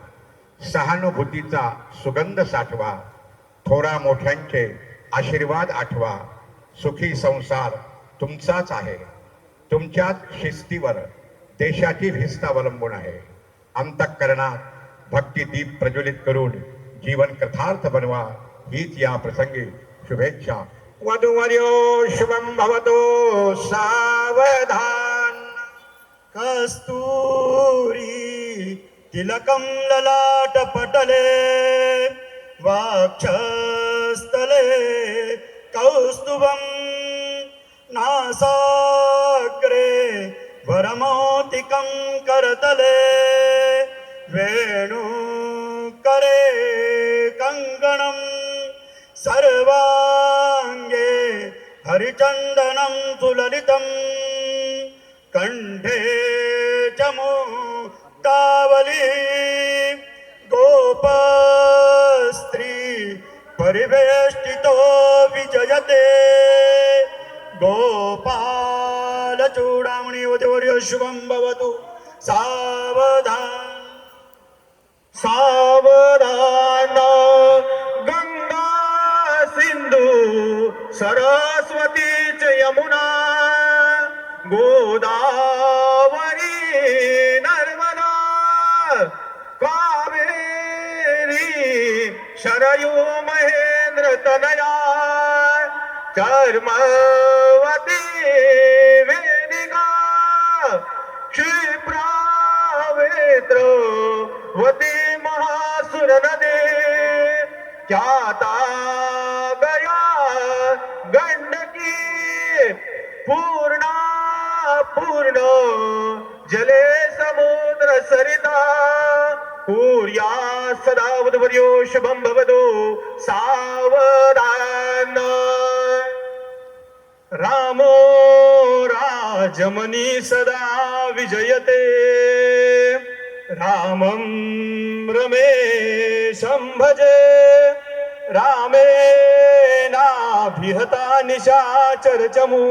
सहानुभूतीचा सुगंध साठवा, थोरा मोठ्यांचे आशीर्वाद आठवा. सुखी संसार तुमचाच आहे. तुमच्याच शिस्तीवर देशाची भिस्त अवलंबून आहे. अंतःकरणात भक्तिदीप प्रज्वलित करून जीवन कृतार्थ बनवा हीच या प्रसंगी शुभेच्छा. वधूवर्यो शुभं भवतु सावधान. कस्तूरी तिलकं ललाटपटले वाक्षस्थले कौस्तुभं नासाग्रे वरमौक्तिकं करतले वेणुकरे कङ्कणं सर्वाङ्गे हरिचन्दनं सुललितं कंठे च मुक्तावली गोपस्त्री परिवेष्टितो विजयते गोपाल चूडामणि वधूवर्यो शुभं भवतु सावधान. सावधान. गंगा सिंधू सरस्वती च यमुना गोदावरी नर्मदा कावेरी शरयू महेंद्र तनया कर्मवती वेदिका क्षिप्रावेत्रवती महासुर नदी ख्याता गया गंडकी पूर्णा पूर्ण जले समुद्र सरिता कुर्या सदा वधूवर्यो शुभं भवतु सावधान. रामो राजमनी सदा विजयते रामं रमेशं भजे रामेणाभिहता निशाचर चमू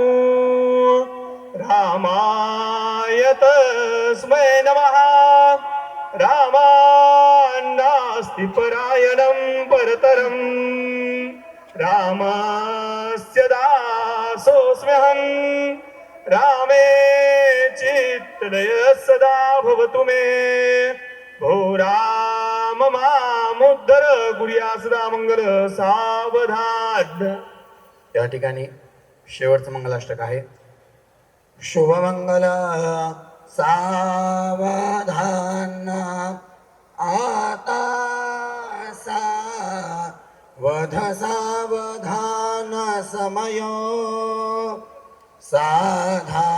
रामाय तस्मै नमः. रामान्नास्ति परायणं परतरं रामा सर्वं रामे चित्तदय सदा भवतु मे भो राम मामुद्धर गुरिया सदा मंगल सावधान. या ठिकाणी शेवटचं मंगलाष्टक आहे. शुभमंगल सावधान आता वध सावधान समय साधा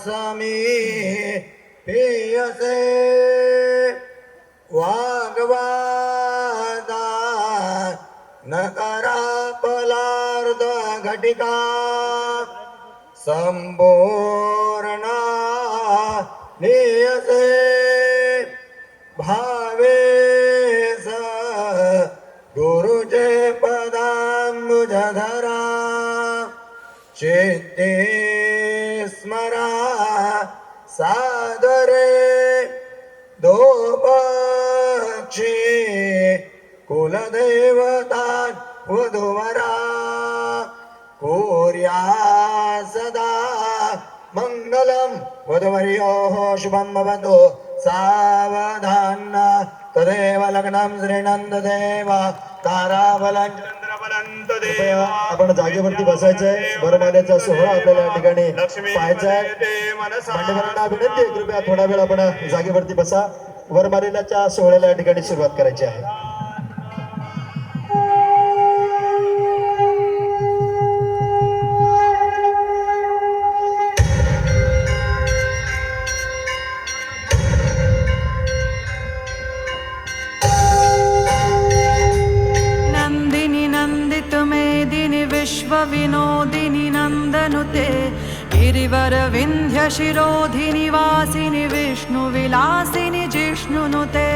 समी पियसे वाग्वादा न करा पलार्ध घटिका संपूर्ण नियसे भावेस गुरुचे पदांबुजधरा चित्ते स्मरा सादरे दोपक्षी कुलदेवता वधुवरा कोर्या सदा मंगलम वधुवर्योः शुभं भवतु सावधान तदेव लग्नं श्रीनंददेव ताराबलं चंद्रबलं तदेव. आपण जागेवरती बसायचंय. वरमालेचा सोहळा आपल्याला या ठिकाणी पाहायचा आहे. मान्यवरांना विनंती आहे, कृपया थोडा वेळ आपण जागेवरती बसा. वरमालेच्या सोहळ्याला या ठिकाणी सुरुवात करायची आहे. विनोदिनी नंदनुते गिरिवर विंध्य शिरोधिनि वासिनि विष्णु विलासिनि जिष्णुनुते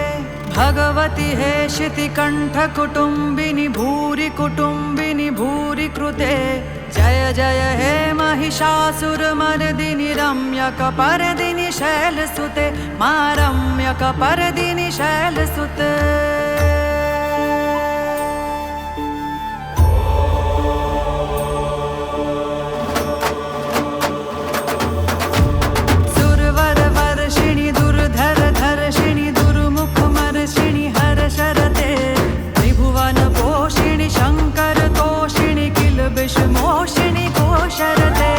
भगवती हे शितिकंठ कुटुंबिनि भूरि कुटुंबिनि भूरि कृते जय जय हे महिषासुरमर्दिनि रम्यकपर्दिनि शैलसुते मा रम्यकपर्दिनि शैलसुते. मोषिणी कोशरते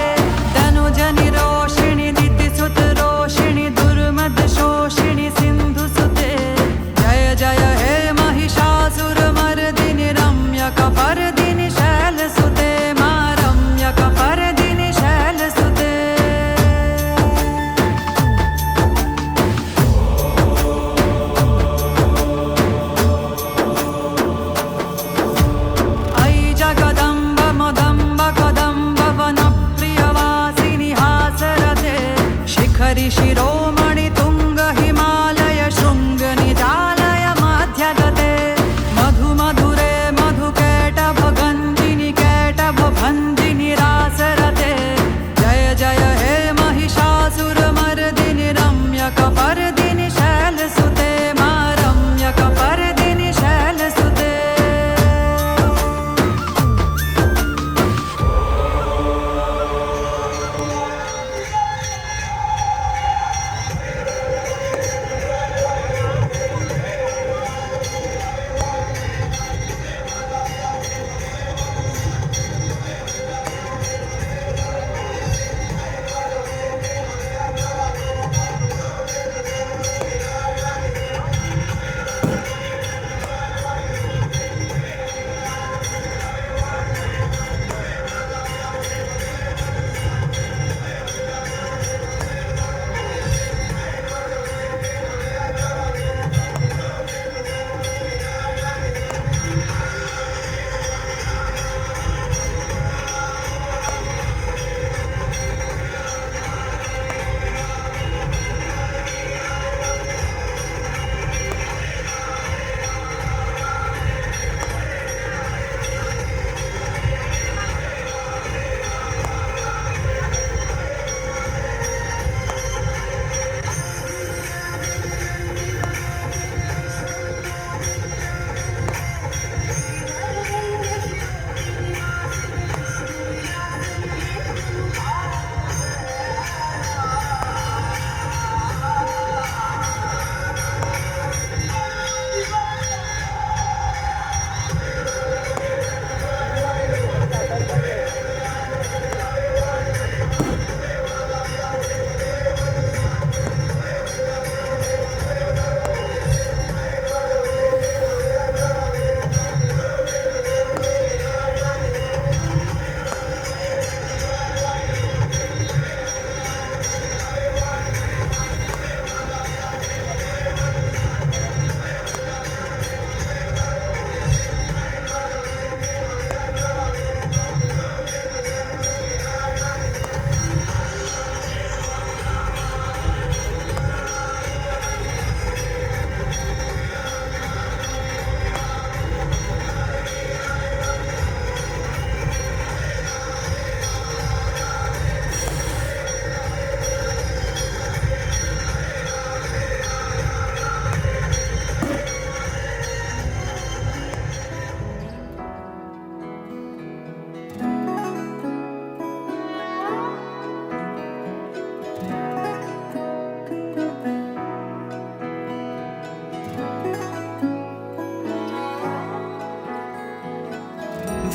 धनुजनि रोषिणि दितिसुत रोषिणि दुर्मद शोषिणि सिंधुसुते जय जय हे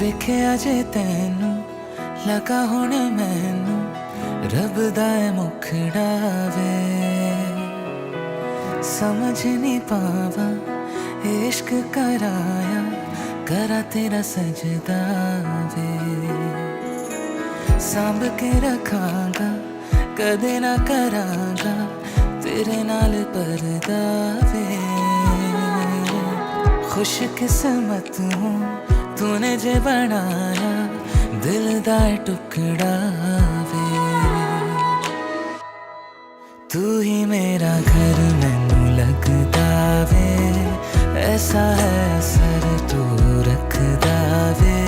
ਵੇਖਿਆ ਜੇ ਤੈਨੂੰ ਲਗਾ ਹੁਣ ਮੈਨੂੰ ਰੱਬ ਦਾ ਮੁਖੜਾ ਵੇ समझ नहीं पावा इश्क कराया करा तेरा सजदा वे सांभ के रखांगा कदे ना करांगा तेरे नाल परदा वे खुश किस्मत हूँ तूने जे बनाया दिल दा टुकड़ा वे तू ही मेरा घर मैनू लगदा वे ऐसा है असर तू रखदा वे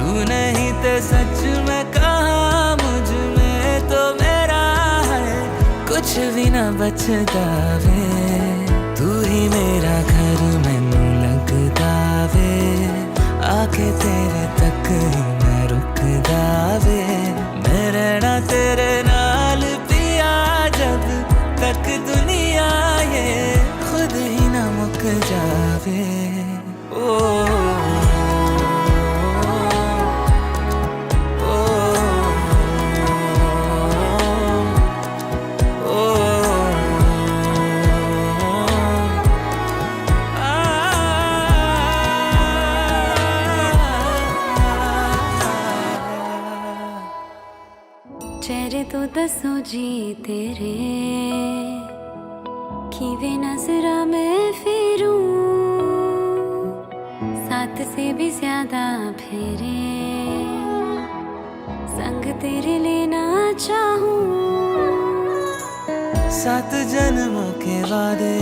तू नहीं तो सच में कहा मुझ में तो मेरा है कुछ भी ना बचदा वे तू ही मेरा घर मैनू लगदा वे आके तेरे तक ही मैं रुकदा वे मैं रहना तेरे नाल पिया जब तक दुनिया ये खुद ही ना मुक जावे ओ चेहरे तो दसो जी तेरे खीवे नजरा मैं फिरूं साथ से भी ज्यादा फेरे संग तेरे लेना चाहूं 7 जन्मों के वादे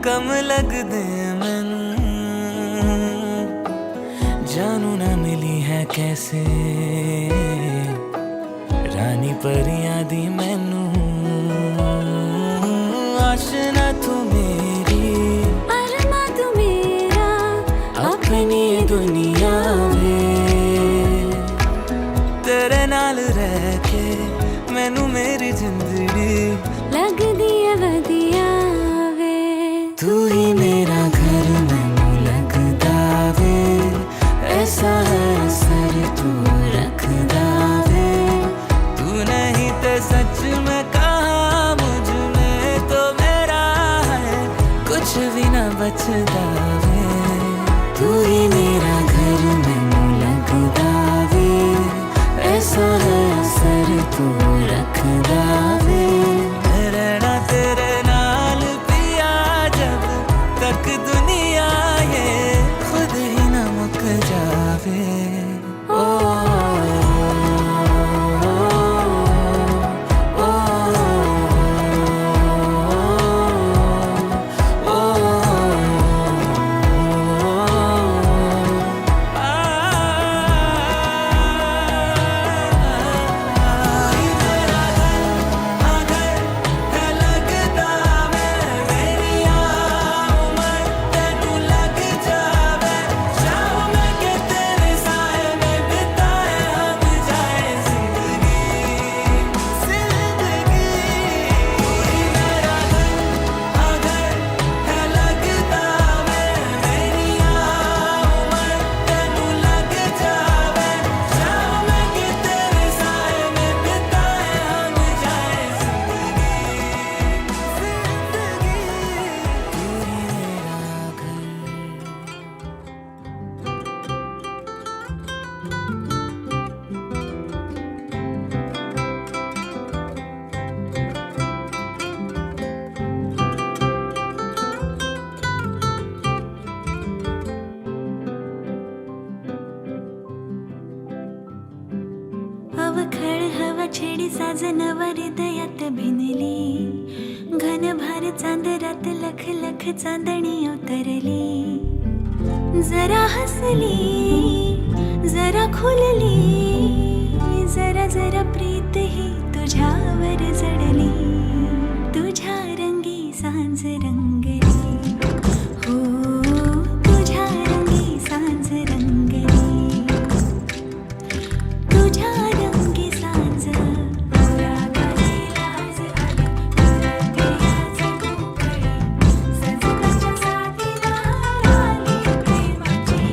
कम लग दे मैनू जानू ना मिली है कैसे रानी परियां दी मैनू आशना तू मेरी अरमा तू मेरा अपनी दुनिया में तेरे नाल रह के मैनू मेरी जिंदगी लग दिया वदिया वे तू ही मेरा घर मैनू लगदा वे ऐसा है असर तू रखदा वे तू नहीं तो सच में कहा मुझ में तो मेरा है कुछ भी ना बचदा वे तू ही मेरा घर मैनू लगदा वे ऐसा है असर तू रखदा वे मैं रहना तेरे नाल पिया जब तक दुनिया ये खुद ही ना मुक जावे ओ अवखळ हवा छेडी साजनवर हृदयात भिनली घन भार चांदरात लख लख चांदणी उतरली जरा हसली जरा खुलली जरा जरा प्रीत ही तुझ्यावर जडली तुझ्या रंगी सांज रंगली हो तुझ्या रंगी सांज रंगली तुझ्या रंगी सांज सजनाच्या साथीला आली प्रेमाची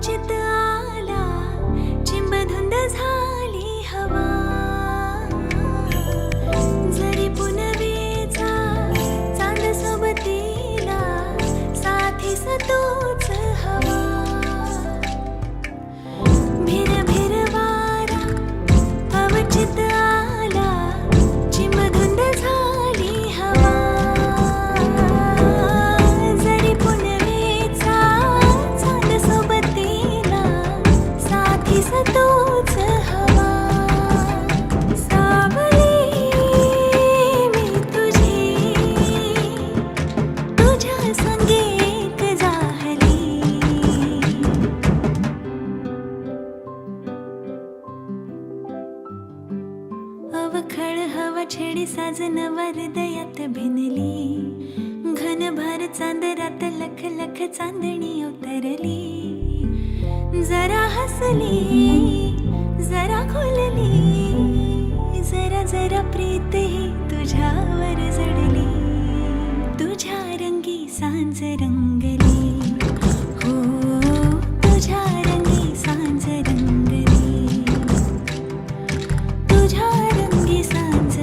अवचित आला चिंबधुंद झाली हवा जरी पुनवेचा चांद सोबतीला साथीस तोच हवा भिर भिर वारा अवचित आला चिंबधुंद झाली हवा जरी पुनवेचा चांद सोबतीला साथीस तोच हवा सावली मी तुझी तुझ्या संगीत जाहली अवखळ हवा छेडी साजन हृदयात भिनली घनभर चांदरात लख लख चांदणी उतरली जरा हसली जरा खोलली जरा जरा प्रीत ही तुझ्यावर जडली तुझ्या रंगी सांज रंगली हो तुझ्या रंगी सांज रंगली तुझ्या रंगी सांज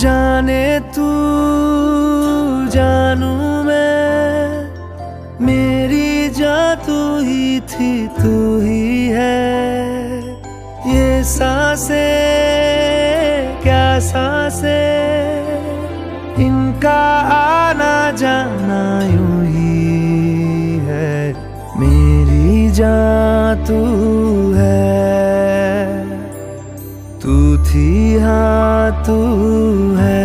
जाने तू जानू मैं मेरी जा तू ही थी तू ही है ये सांसें क्या सांसें इनका आना जाना यूं ही है मेरी जान तू है तू थी हाँ तू है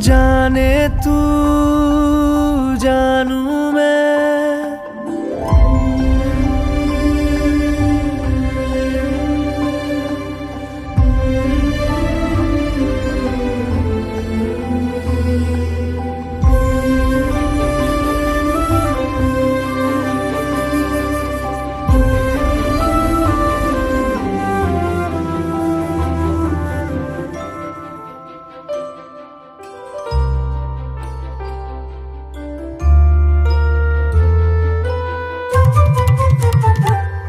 जाने तू जानू मैं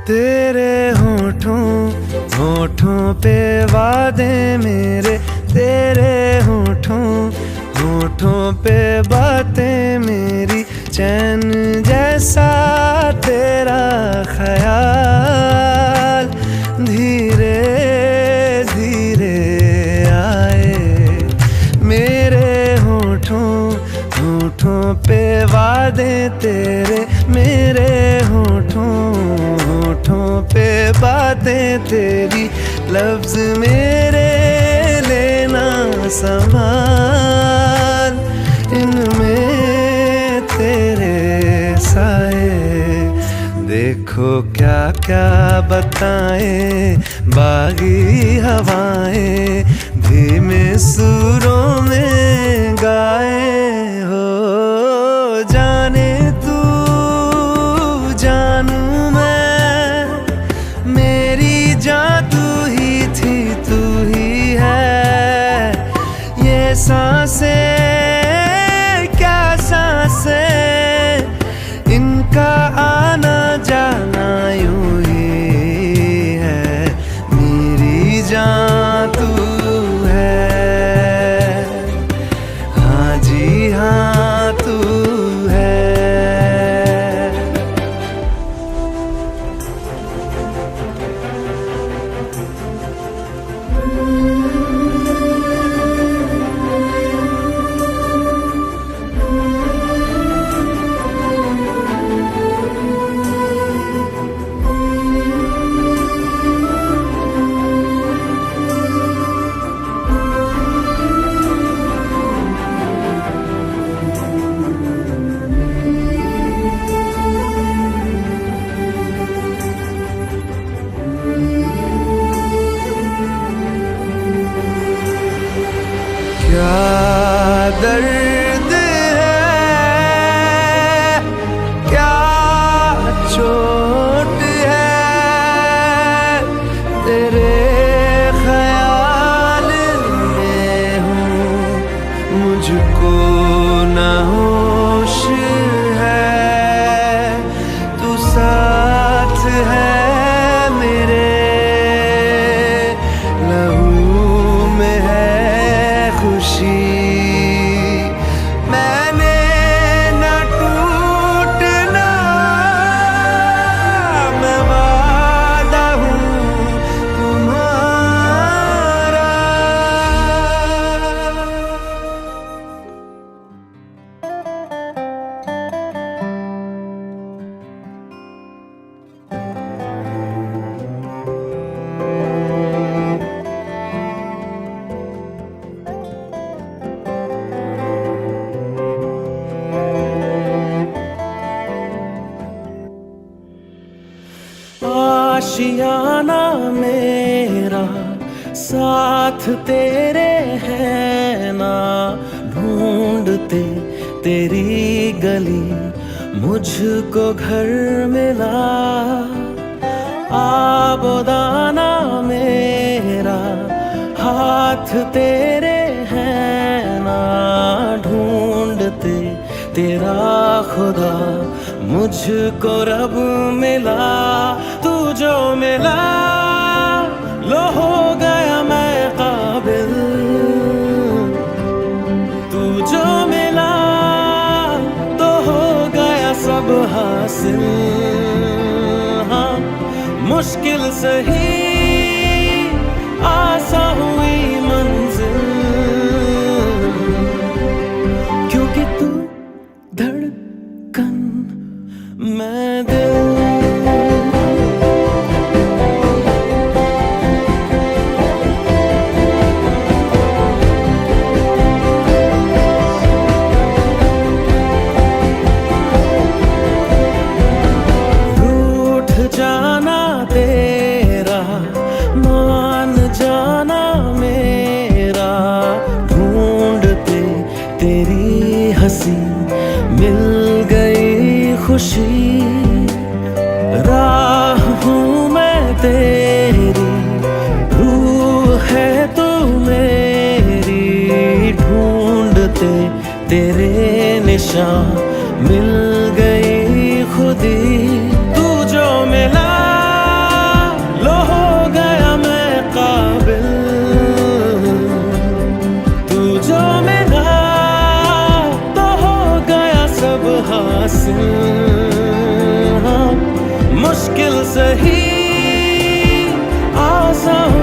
तेरे होठों पे वादे मेरे तेरे होठों पे बातें मेरी चैन जैसा तेरा ख्याल धीरे धीरे आए मेरे होठों पे वादे तेरे मेरे होठों पे बातें तेरी लफ्ज मेरे लेना संभाल इनमें तेरे साए देखो क्या क्या बताएं बागी हवाएं धीमे सुरों में गाए हो जाने तू जानू मैं मेरी जान तू ही थी तू ही है ये सांसें क्या सांसें इनका आना जाना यूं ही है मेरी जान तू है हाँ जी हाँ तू है आशियाना मेरा साथ तेरे है ना, ढूंढते तेरी गली मुझको घर मिला। आबोदाना मेरा हाथ तेरे है ना, ढूंढते तेरा खुदा मुझको रब मिला। तू जो मिला लो हो गया मैं काबिल, तू जो मिला तो हो गया सब हासिल। हाँ मुश्किल सही आसा हुई मंजिल, क्योंकि तू धड़कन मैं दिल। जाना तेरा मान जाना मेरा, ढूंढते तेरी हंसी मिल गई खुशी। राह हूँ मैं तेरी, रूह है तू मेरी, ढूंढते तेरे निशान मिल गई खुदी। जो मिला लो हो गया मैं काबिल, तू जो मिला तो हो गया सब हासिल। हाँ, मुश्किल सही आसान